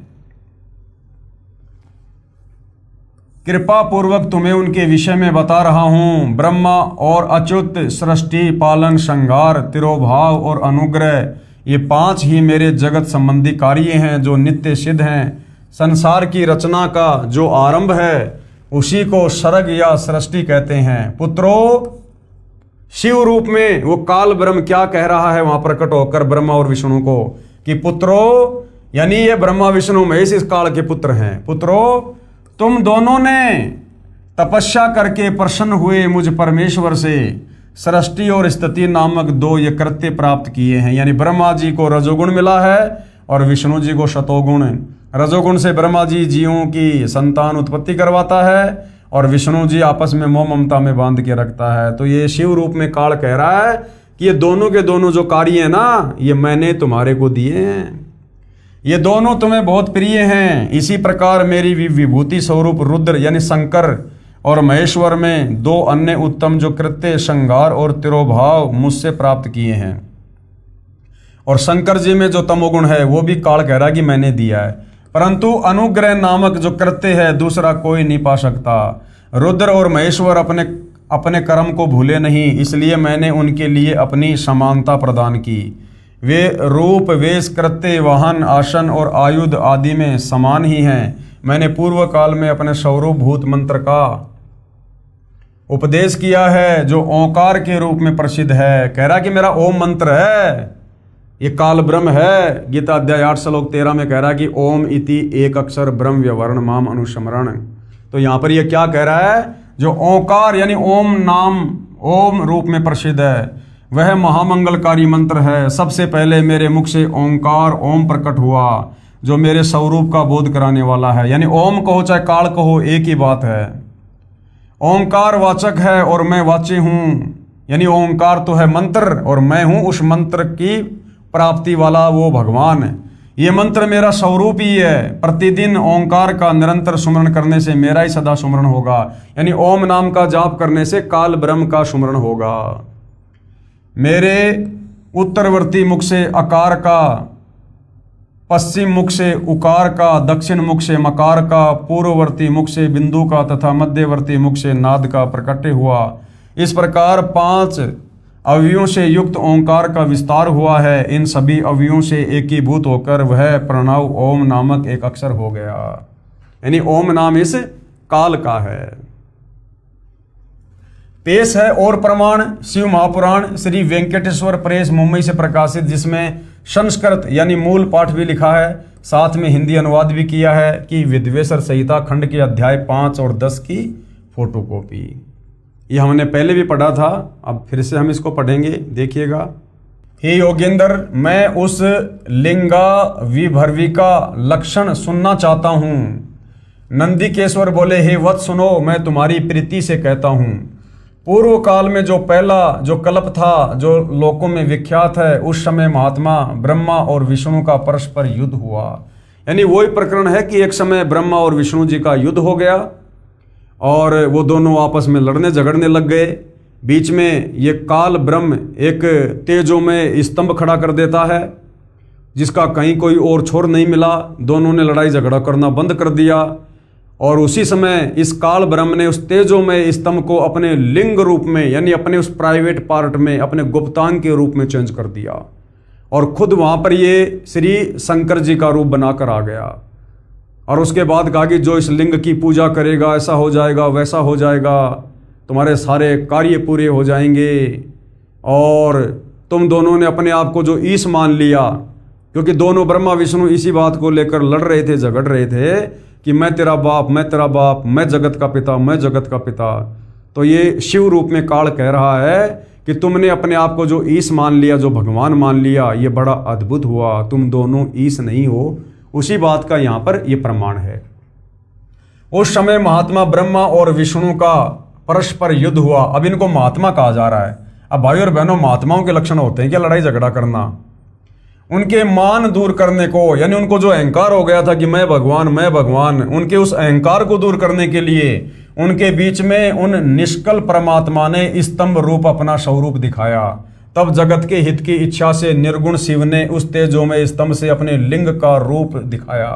कृपा पूर्वक तुम्हें उनके विषय में बता रहा हूँ। ब्रह्मा और अच्युत, सृष्टि, पालन, संहार, तिरोभाव और अनुग्रह, ये 5 ही मेरे जगत संबंधी कार्य हैं जो नित्य सिद्ध हैं। संसार की रचना का जो आरंभ है उसी को सर्ग या सृष्टि कहते हैं। पुत्रों, शिव रूप में वो काल ब्रह्म क्या कह रहा है वहां प्रकट होकर ब्रह्मा और विष्णु को कि पुत्रों, यानी ये ब्रह्मा विष्णु महेश इस काल के पुत्र हैं। पुत्रों, तुम दोनों ने तपस्या करके प्रसन्न हुए मुझ परमेश्वर से सृष्टि और स्थिति नामक 2 ये कृत्य प्राप्त किए हैं। यानी ब्रह्मा जी को रजोगुण मिला है और विष्णु जी को शतोगुण। रजोगुण से ब्रह्मा जी जीवों की संतान उत्पत्ति करवाता है और विष्णु जी आपस में मोह ममता में बांध के रखता है। तो ये शिव रूप में काल कह रहा है कि ये दोनों के दोनों जो कार्य हैं ना, ये मैंने तुम्हारे को दिए हैं, ये दोनों तुम्हें बहुत प्रिय हैं। इसी प्रकार मेरी विभूति स्वरूप रुद्र यानी शंकर और महेश्वर में 2 अन्य उत्तम जो कृत्य संहार और तिरोभाव मुझसे प्राप्त किए हैं। और शंकर जी में जो तमोगुण है वो भी काल कह रहा है कि मैंने दिया है, परंतु अनुग्रह नामक जो कृत्य है दूसरा कोई नहीं पा सकता। रुद्र और महेश्वर अपने कर्म को भूले नहीं, इसलिए मैंने उनके लिए अपनी समानता प्रदान की। वे रूप, वेश, कृत्य, वाहन, आसन और आयुध आदि में समान ही हैं। मैंने पूर्व काल में अपने स्वरूप भूत मंत्र का उपदेश किया है जो ओंकार के रूप में प्रसिद्ध है। कह रहा कि मेरा ओम मंत्र है, ये काल ब्रह्म है। गीता अध्याय 8 श्लोक 13 में कह रहा है कि ओम इति एक अक्षर ब्रह्म व्यवर्ण माम अनुस्मरण। तो यहाँ पर ये क्या कह रहा है, जो ओंकार यानी ओम नाम ओम रूप में प्रसिद्ध है वह महामंगलकारी मंत्र है। सबसे पहले मेरे मुख से ओंकार ओम प्रकट हुआ जो मेरे स्वरूप का बोध कराने वाला है। यानी ओम कहो चाहे काल कहो एक ही बात है। ओंकार वाचक है और मैं वाच्य हूँ, यानी ओंकार तो है मंत्र और मैं हूँ उस मंत्र की प्राप्ति वाला वो भगवान। ये मंत्र मेरा स्वरूप ही है। प्रतिदिन ओंकार का निरंतर सुमरण करने से मेरा ही सदा सुमरण होगा। यानी ओम नाम का जाप करने से काल ब्रह्म का सुमरण होगा। मेरे उत्तरवर्ती मुख से अकार का, पश्चिम मुख से उकार का, दक्षिण मुख से मकार का, पूर्ववर्ती मुख से बिंदु का तथा मध्यवर्ती मुख से नाद का प्रकट हुआ। इस प्रकार 5 अवयवों से युक्त ओंकार का विस्तार हुआ है। इन सभी अवयवों से एकीभूत होकर वह प्रणव ओम नामक एक अक्षर हो गया। यानी ओम नाम इस काल का है। पेश है और प्रमाण शिव महापुराण श्री वेंकटेश्वर प्रेस मुंबई से प्रकाशित, जिसमें संस्कृत यानी मूल पाठ भी लिखा है, साथ में हिंदी अनुवाद भी किया है कि विद्वेश्वर संहिता खंड के अध्याय 5 और 10 की फोटोकॉपी। ये हमने पहले भी पढ़ा था, अब फिर से हम इसको पढ़ेंगे, देखिएगा। हे योगेंद्र, मैं उस लिंगा विभर्विका लक्षण सुनना चाहता हूँ। नंदिकेश्वर बोले, हे वत्स सुनो, मैं तुम्हारी प्रीति से कहता हूँ। पूर्व काल में जो पहला जो कल्प था जो लोकों में विख्यात है, उस समय महात्मा ब्रह्मा और विष्णु का परस्पर युद्ध हुआ। यानी वही प्रकरण है कि एक समय ब्रह्मा और विष्णु जी का युद्ध हो गया और वो दोनों आपस में लड़ने झगड़ने लग गए। बीच में ये काल ब्रह्म एक तेजोमय स्तंभ खड़ा कर देता है जिसका कहीं कोई और छोर नहीं मिला। दोनों ने लड़ाई झगड़ा करना बंद कर दिया और उसी समय इस काल ब्रह्म ने उस तेजोमय स्तंभ को अपने लिंग रूप में यानी अपने उस प्राइवेट पार्ट में अपने गुप्तांग के रूप में चेंज कर दिया और खुद वहाँ पर ये श्री शंकर जी का रूप बनाकर आ गया। और उसके बाद कहा कि जो इस लिंग की पूजा करेगा ऐसा हो जाएगा वैसा हो जाएगा, तुम्हारे सारे कार्य पूरे हो जाएंगे। और तुम दोनों ने अपने आप को जो ईश मान लिया, क्योंकि दोनों ब्रह्मा विष्णु इसी बात को लेकर लड़ रहे थे, झगड़ रहे थे कि मैं तेरा बाप, मैं तेरा बाप, मैं जगत का पिता, मैं जगत का पिता। तो ये शिव रूप में काल कह रहा है कि तुमने अपने आप को जो ईश मान लिया, जो भगवान मान लिया, ये बड़ा अद्भुत हुआ। तुम दोनों ईश नहीं हो, उसी बात का यहाँ पर ये प्रमाण है। उस समय महात्मा ब्रह्मा और विष्णु का परस्पर युद्ध हुआ। अब इनको महात्मा कहा जा रहा है। अब भाई और बहनों, महात्माओं के लक्षण होते हैं क्या लड़ाई झगड़ा करना? उनके मान दूर करने को, यानी उनको जो अहंकार हो गया था कि मैं भगवान, उनके उस अहंकार को दूर करने के लिए उनके बीच में उन निष्कल परमात्मा ने स्तंभ रूप अपना स्वरूप दिखाया। तब जगत के हित की इच्छा से निर्गुण शिव ने उस तेजोमय स्तंभ से अपने लिंग का रूप दिखाया।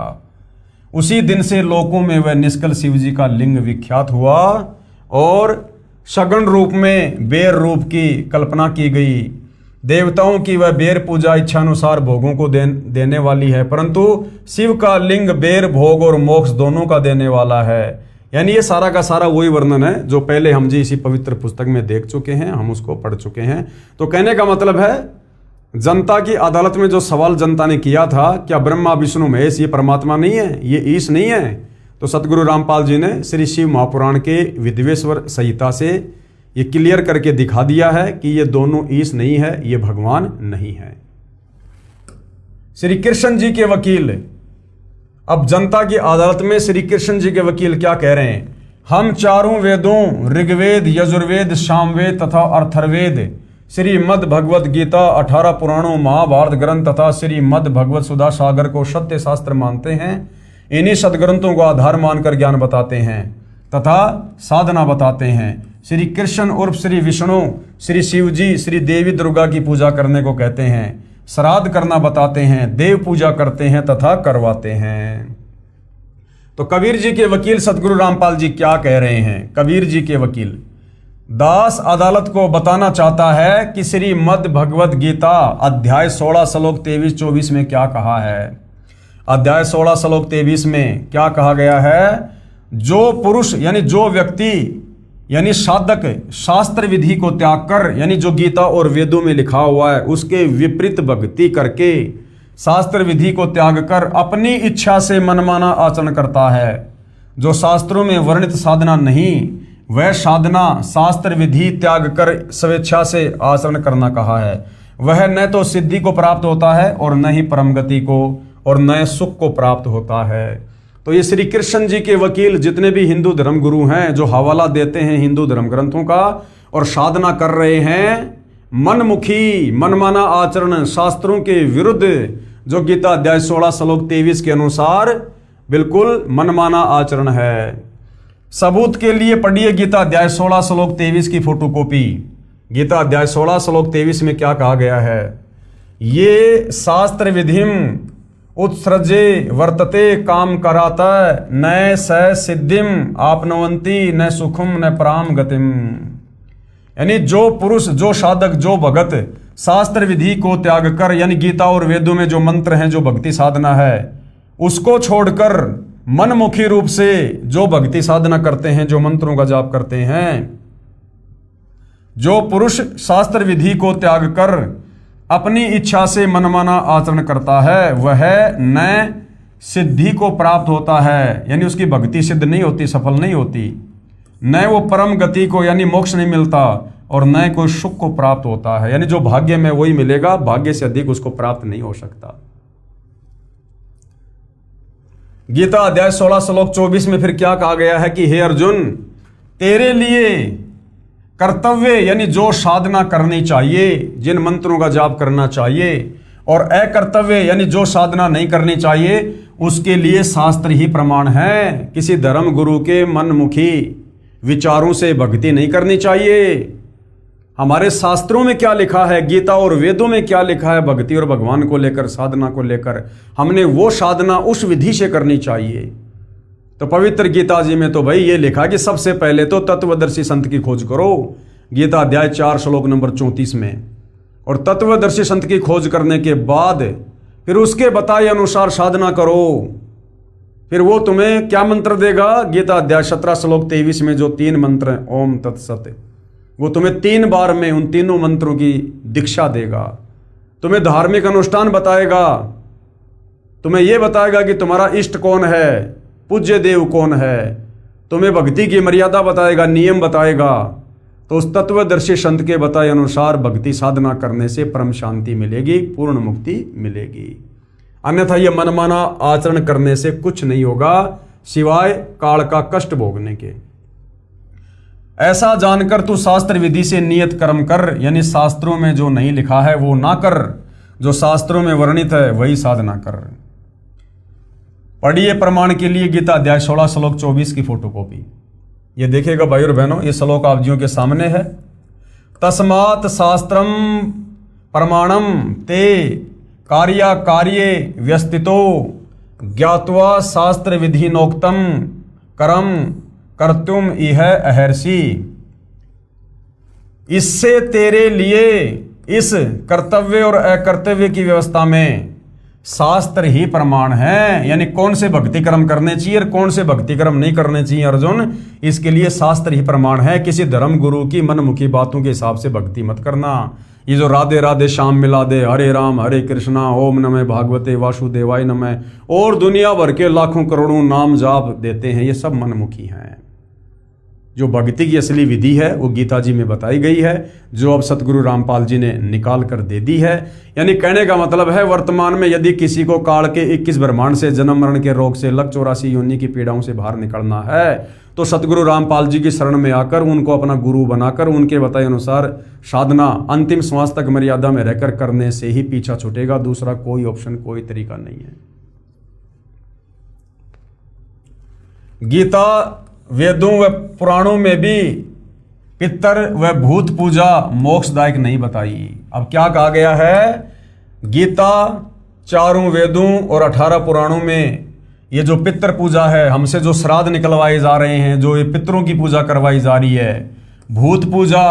उसी दिन से लोकों में वह निष्कल शिव जी का लिंग विख्यात हुआ और सगुण रूप में बेर रूप की कल्पना की गई। देवताओं की वह बेर पूजा इच्छानुसार भोगों को देने वाली है, परंतु शिव का लिंग बेर भोग और मोक्ष दोनों का देने वाला है। यानी ये सारा का सारा वही वर्णन है जो पहले हम जी इसी पवित्र पुस्तक में देख चुके हैं, हम उसको पढ़ चुके हैं। तो कहने का मतलब है, जनता की अदालत में जो सवाल जनता ने किया था, क्या ब्रह्मा विष्णु महेश ये परमात्मा नहीं है, ये ईश नहीं है, तो सतगुरु रामपाल जी ने श्री शिव महापुराण के विद्वेश्वर संहिता से ये क्लियर करके दिखा दिया है कि ये दोनों ईश नहीं है, ये भगवान नहीं है। श्री कृष्ण जी के वकील, अब जनता की अदालत में श्री कृष्ण जी के वकील क्या कह रहे हैं, हम चारों वेदों ऋग्वेद, यजुर्वेद, सामवेद तथा अर्थर्वेद, श्रीमद् भगवत गीता, 18 पुराणों, महाभारत ग्रंथ तथा श्रीमद् भगवत सुधा सागर को सत्य शास्त्र मानते हैं। इन्हीं सदग्रंथों को आधार मानकर ज्ञान बताते हैं तथा साधना बताते हैं। श्री कृष्ण उर्फ श्री विष्णु, श्री शिव जी, श्री देवी दुर्गा की पूजा करने को कहते हैं, श्राद्ध करना बताते हैं, देव पूजा करते हैं तथा करवाते हैं। तो कबीर जी के वकील सतगुरु रामपाल जी क्या कह रहे हैं? कबीर जी के वकील दास अदालत को बताना चाहता है कि श्रीमद् भगवत गीता अध्याय 16 श्लोक 23-24 में क्या कहा है। अध्याय 16 श्लोक 23 में क्या कहा गया है? जो पुरुष यानी जो व्यक्ति यानी साधक शास्त्र विधि को त्याग कर, यानी जो गीता और वेदों में लिखा हुआ है उसके विपरीत भक्ति करके शास्त्र विधि को त्याग कर अपनी इच्छा से मनमाना आचरण करता है, जो शास्त्रों में वर्णित साधना नहीं, वह साधना शास्त्र विधि त्याग कर स्वेच्छा से आचरण करना कहा है, वह न तो सिद्धि को प्राप्त होता है और न ही परम गति को और न सुख को प्राप्त होता है। तो ये श्री कृष्ण जी के वकील जितने भी हिंदू धर्म गुरु हैं जो हवाला देते हैं हिंदू धर्म ग्रंथों का और साधना कर रहे हैं मनमुखी मनमाना आचरण शास्त्रों के विरुद्ध, जो गीता अध्याय 16 श्लोक 23 के अनुसार बिल्कुल मनमाना आचरण है। सबूत के लिए पढ़िए गीता अध्याय 16 श्लोक 23 की फोटोकॉपी। गीता अध्याय 16 श्लोक 23 में क्या कहा गया है? ये शास्त्र विधिम उत्सृजे वर्तते काम कराता न स सिद्धिम आपनवंती न सुखम न पराम गतिम। यानी जो पुरुष, जो साधक, जो भगत शास्त्र विधि को त्याग कर, यानी गीता और वेदों में जो मंत्र हैं, जो भक्ति साधना है, उसको छोड़कर मनमुखी रूप से जो भक्ति साधना करते हैं, जो मंत्रों का जाप करते हैं, जो पुरुष शास्त्र विधि को त्याग कर अपनी इच्छा से मनमाना आचरण करता है, वह न सिद्धि को प्राप्त होता है, यानी उसकी भक्ति सिद्ध नहीं होती, सफल नहीं होती, न वो परम गति को यानी मोक्ष नहीं मिलता और न कोई सुख को प्राप्त होता है, यानी जो भाग्य में वही मिलेगा, भाग्य से अधिक उसको प्राप्त नहीं हो सकता। गीता अध्याय 16 श्लोक 24 में फिर क्या कहा गया है कि हे अर्जुन, तेरे लिए कर्तव्य यानी जो साधना करनी चाहिए, जिन मंत्रों का जाप करना चाहिए, और अकर्तव्य यानी जो साधना नहीं करनी चाहिए, उसके लिए शास्त्र ही प्रमाण है। किसी धर्म गुरु के मनमुखी विचारों से भक्ति नहीं करनी चाहिए। हमारे शास्त्रों में क्या लिखा है, गीता और वेदों में क्या लिखा है भक्ति और भगवान को लेकर, साधना को लेकर, हमने वो साधना उस विधि से करनी चाहिए। तो पवित्र गीता जी में तो भाई ये लिखा कि सबसे पहले तो तत्वदर्शी संत की खोज करो, गीता अध्याय 4 श्लोक नंबर 34 में, और तत्वदर्शी संत की खोज करने के बाद फिर उसके बताए अनुसार साधना करो। फिर वो तुम्हें क्या मंत्र देगा? गीता अध्याय 17 श्लोक 23 में जो 3 मंत्र हैं, ओम तत्सत, वो तुम्हें 3 बार में उन तीनों मंत्रों की दीक्षा देगा। तुम्हें धार्मिक अनुष्ठान बताएगा, तुम्हें यह बताएगा कि तुम्हारा इष्ट कौन है, पूज्य देव कौन है, तुम्हें भक्ति की मर्यादा बताएगा, नियम बताएगा। तो उस तत्वदर्शी संत के बताए अनुसार भक्ति साधना करने से परम शांति मिलेगी, पूर्ण मुक्ति मिलेगी। अन्यथा यह मनमाना आचरण करने से कुछ नहीं होगा सिवाय काल का कष्ट भोगने के। ऐसा जानकर तू शास्त्र विधि से नियत कर्म कर, यानी शास्त्रों में जो नहीं लिखा है वो ना कर, जो शास्त्रों में वर्णित है वही साधना कर। पढ़िए प्रमाण के लिए गीता अध्याय 16 श्लोक 24 की फोटोकॉपी। ये देखिएगा भाई और बहनों, ये श्लोक आप जियों के सामने है। तस्मात् शास्त्रम प्रमाणम ते कार्य व्यस्तितो ज्ञात्वा शास्त्र विधि नोक्तम कर्म कर्तुम इह अहर्षि। इससे तेरे लिए इस कर्तव्य और अकर्तव्य की व्यवस्था में शास्त्र ही प्रमाण है। यानी कौन से भक्ति कर्म करने चाहिए और कौन से भक्ति कर्म नहीं करने चाहिए अर्जुन, इसके लिए शास्त्र ही प्रमाण है। किसी धर्म गुरु की मनमुखी बातों के हिसाब से भक्ति मत करना। ये जो राधे राधे श्याम मिला दे, हरे राम हरे कृष्णा, ओम नमः भागवते वासुदेवाय नमः और दुनिया भर के लाखों करोड़ों नाम जाप देते हैं, ये सब मनमुखी हैं। जो भक्ति की असली विधि है वो गीता जी में बताई गई है, जो अब सतगुरु रामपाल जी ने निकाल कर दे दी है। यानी कहने का मतलब है, वर्तमान में यदि किसी को काल के 21 ब्रह्मांड से, जन्म मरण के रोग से, लक 84 योनि की पीड़ाओं से बाहर निकलना है तो सतगुरु रामपाल जी की शरण में आकर उनको अपना गुरु बनाकर उनके बताए अनुसार साधना अंतिम श्वास तक मर्यादा में रहकर करने से ही पीछा छूटेगा। दूसरा कोई ऑप्शन, कोई तरीका नहीं है। गीता वेदों व पुराणों में भी पितर व भूत पूजा मोक्षदायक नहीं बताई। अब क्या कहा गया है, गीता, चारों वेदों और 18 पुराणों में ये जो पितर पूजा है, हमसे जो श्राद्ध निकलवाए जा रहे हैं, जो ये पितरों की पूजा करवाई जा रही है, भूत पूजा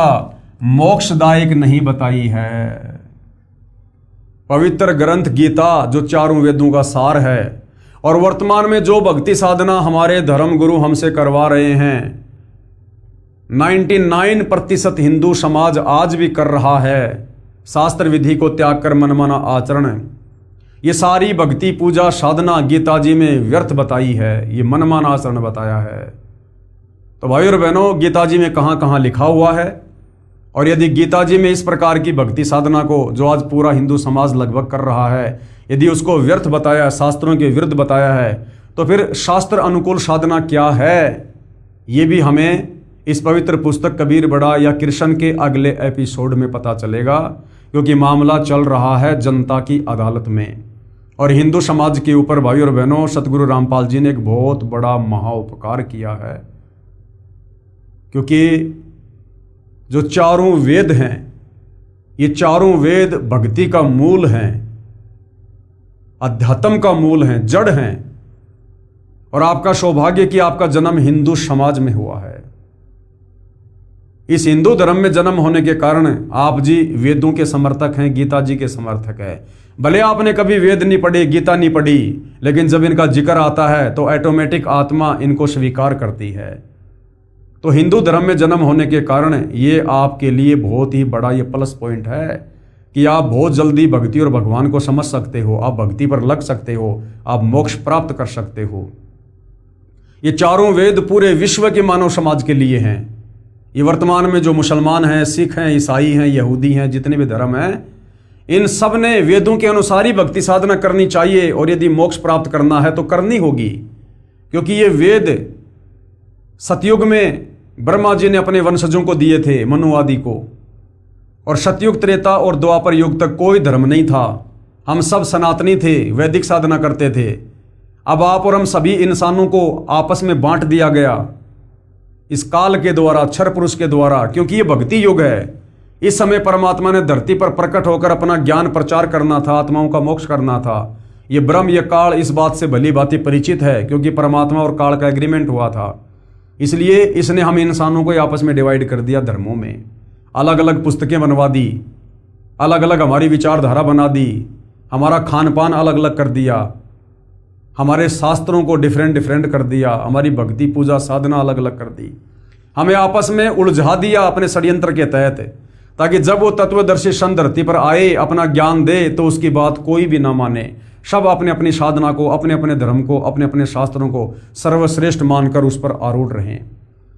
मोक्षदायक नहीं बताई है। पवित्र ग्रंथ गीता जो चारों वेदों का सार है और वर्तमान में जो भक्ति साधना हमारे धर्म गुरु हमसे करवा रहे हैं, 99% हिंदू समाज आज भी कर रहा है। शास्त्र विधि को त्याग कर मनमाना आचरण, ये सारी भक्ति पूजा साधना गीता जी में व्यर्थ बताई है, ये मनमाना आचरण बताया है। तो भाई और बहनों, गीता जी में कहां कहां लिखा हुआ है, और यदि गीता जी में इस प्रकार की भक्ति साधना को जो आज पूरा हिंदू समाज लगभग कर रहा है, यदि उसको व्यर्थ बताया, शास्त्रों के विरुद्ध बताया है, तो फिर शास्त्र अनुकूल साधना क्या है, ये भी हमें इस पवित्र पुस्तक कबीर बड़ा या कृष्ण के अगले एपिसोड में पता चलेगा, क्योंकि मामला चल रहा है जनता की अदालत में। और हिंदू समाज के ऊपर भाई और बहनों, सतगुरु रामपाल जी ने एक बहुत बड़ा महाउपकार किया है, क्योंकि जो चारों वेद हैं, ये चारों वेद भक्ति का मूल हैं, अध्यात्म का मूल हैं, जड़ हैं। और आपका सौभाग्य कि आपका जन्म हिंदू समाज में हुआ है। इस हिंदू धर्म में जन्म होने के कारण आप जी वेदों के समर्थक हैं, गीता जी के समर्थक हैं। भले आपने कभी वेद नहीं पढ़े, गीता नहीं पढ़ी, लेकिन जब इनका जिक्र आता है तो ऑटोमेटिक आत्मा इनको स्वीकार करती है। तो हिंदू धर्म में जन्म होने के कारण ये आपके लिए बहुत ही बड़ा ये प्लस पॉइंट है कि आप बहुत जल्दी भक्ति और भगवान को समझ सकते हो, आप भक्ति पर लग सकते हो, आप मोक्ष प्राप्त कर सकते हो। ये चारों वेद पूरे विश्व के मानव समाज के लिए हैं। ये वर्तमान में जो मुसलमान हैं, सिख हैं, ईसाई हैं, यहूदी हैं, जितने भी धर्म हैं, इन सब ने वेदों के अनुसार ही भक्ति साधना करनी चाहिए। और यदि मोक्ष प्राप्त करना है तो करनी होगी, क्योंकि ये वेद सतयुग में ब्रह्मा जी ने अपने वंशजों को दिए थे, मनु आदि को। और सतयुग, त्रेता और द्वापर युग तक कोई धर्म नहीं था, हम सब सनातनी थे, वैदिक साधना करते थे। अब आप और हम सभी इंसानों को आपस में बांट दिया गया इस काल के द्वारा, क्षर पुरुष के द्वारा, क्योंकि ये भक्ति युग है। इस समय परमात्मा ने धरती पर प्रकट होकर अपना ज्ञान प्रचार करना था, आत्माओं का मोक्ष करना था। ये ब्रह्म, ये काल इस बात से भली भांति परिचित है, क्योंकि परमात्मा और काल का एग्रीमेंट हुआ था। इसलिए इसने हम इंसानों को आपस में डिवाइड कर दिया, धर्मों में अलग अलग पुस्तकें बनवा दी, अलग अलग हमारी विचारधारा बना दी, हमारा खान पान अलग अलग कर दिया, हमारे शास्त्रों को डिफरेंट कर दिया, हमारी भक्ति पूजा साधना अलग अलग कर दी, हमें आपस में उलझा दिया अपने षड्यंत्र के तहत, ताकि जब वो तत्वदर्शी संत धरती पर आए, अपना ज्ञान दे, तो उसकी बात कोई भी ना माने। सब अपने अपनी साधना को, अपने अपने धर्म को, अपने अपने शास्त्रों को सर्वश्रेष्ठ मानकर उस पर आरूढ़ रहें।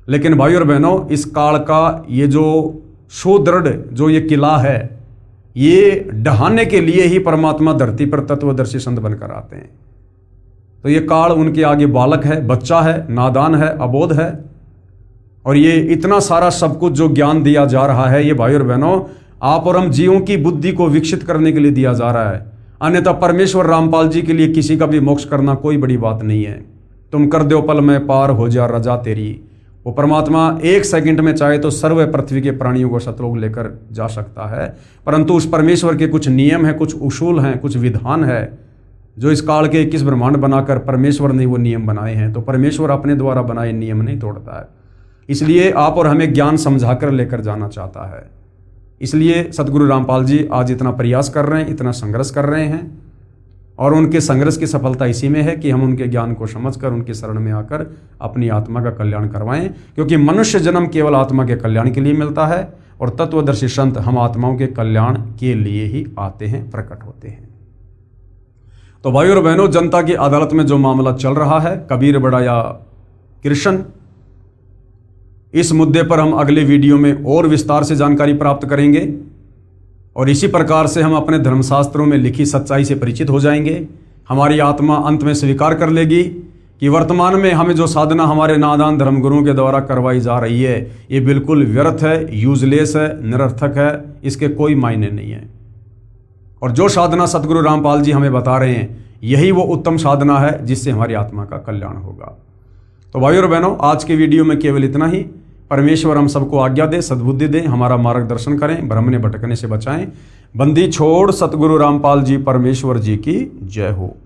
लेकिन भाई और बहनों, इस काल का ये जो सुदृढ़ जो ये किला है, ये ढहाने के लिए ही परमात्मा धरती पर तत्वदर्शी संत बनकर आते हैं। तो ये काल उनके आगे बालक है, बच्चा है, नादान है, अबोध है। और ये इतना सारा सब कुछ जो ज्ञान दिया जा रहा है, ये भाई और बहनों आप और हम जीवों की बुद्धि को विकसित करने के लिए दिया जा रहा है। अन्यथा परमेश्वर रामपाल जी के लिए किसी का भी मोक्ष करना कोई बड़ी बात नहीं है। तुम कर दो पल में पार हो जा रजा तेरी। वो परमात्मा 1 सेकंड में चाहे तो सर्व पृथ्वी के प्राणियों को सतलोक लेकर जा सकता है, परंतु उस परमेश्वर के कुछ नियम हैं, कुछ उसूल हैं, कुछ विधान है, जो इस काल के 21 ब्रह्मांड बनाकर परमेश्वर ने वो नियम बनाए हैं, तो परमेश्वर अपने द्वारा बनाए नियम नहीं तोड़ता है। इसलिए आप और हमें ज्ञान समझाकर लेकर जाना चाहता है। इसलिए सतगुरु रामपाल जी आज इतना प्रयास कर रहे हैं, इतना संघर्ष कर रहे हैं, और उनके संघर्ष की सफलता इसी में है कि हम उनके ज्ञान को समझकर उनकी शरण में आकर अपनी आत्मा का कल्याण करवाएं। क्योंकि मनुष्य जन्म केवल आत्मा के कल्याण के लिए मिलता है, और तत्वदर्शी संत हम आत्माओं के कल्याण के लिए ही आते हैं, प्रकट होते हैं। तो भाई और बहनों, जनता की अदालत में जो मामला चल रहा है, कबीर बड़ा या कृष्ण, इस मुद्दे पर हम अगले वीडियो में और विस्तार से जानकारी प्राप्त करेंगे, और इसी प्रकार से हम अपने धर्मशास्त्रों में लिखी सच्चाई से परिचित हो जाएंगे। हमारी आत्मा अंत में स्वीकार कर लेगी कि वर्तमान में हमें जो साधना हमारे नादान धर्मगुरुओं के द्वारा करवाई जा रही है, ये बिल्कुल व्यर्थ है, यूजलेस है, निरर्थक है, इसके कोई मायने नहीं है। और जो साधना सतगुरु रामपाल जी हमें बता रहे हैं, यही वो उत्तम साधना है जिससे हमारी आत्मा का कल्याण होगा। तो भाई और बहनों, आज के वीडियो में केवल इतना ही। परमेश्वर हम सबको आज्ञा दे, सद्बुद्धि दे, हमारा मार्गदर्शन करें, भ्रम ने भटकने से बचाएं। बंदी छोड़ सतगुरु रामपाल जी परमेश्वर जी की जय हो।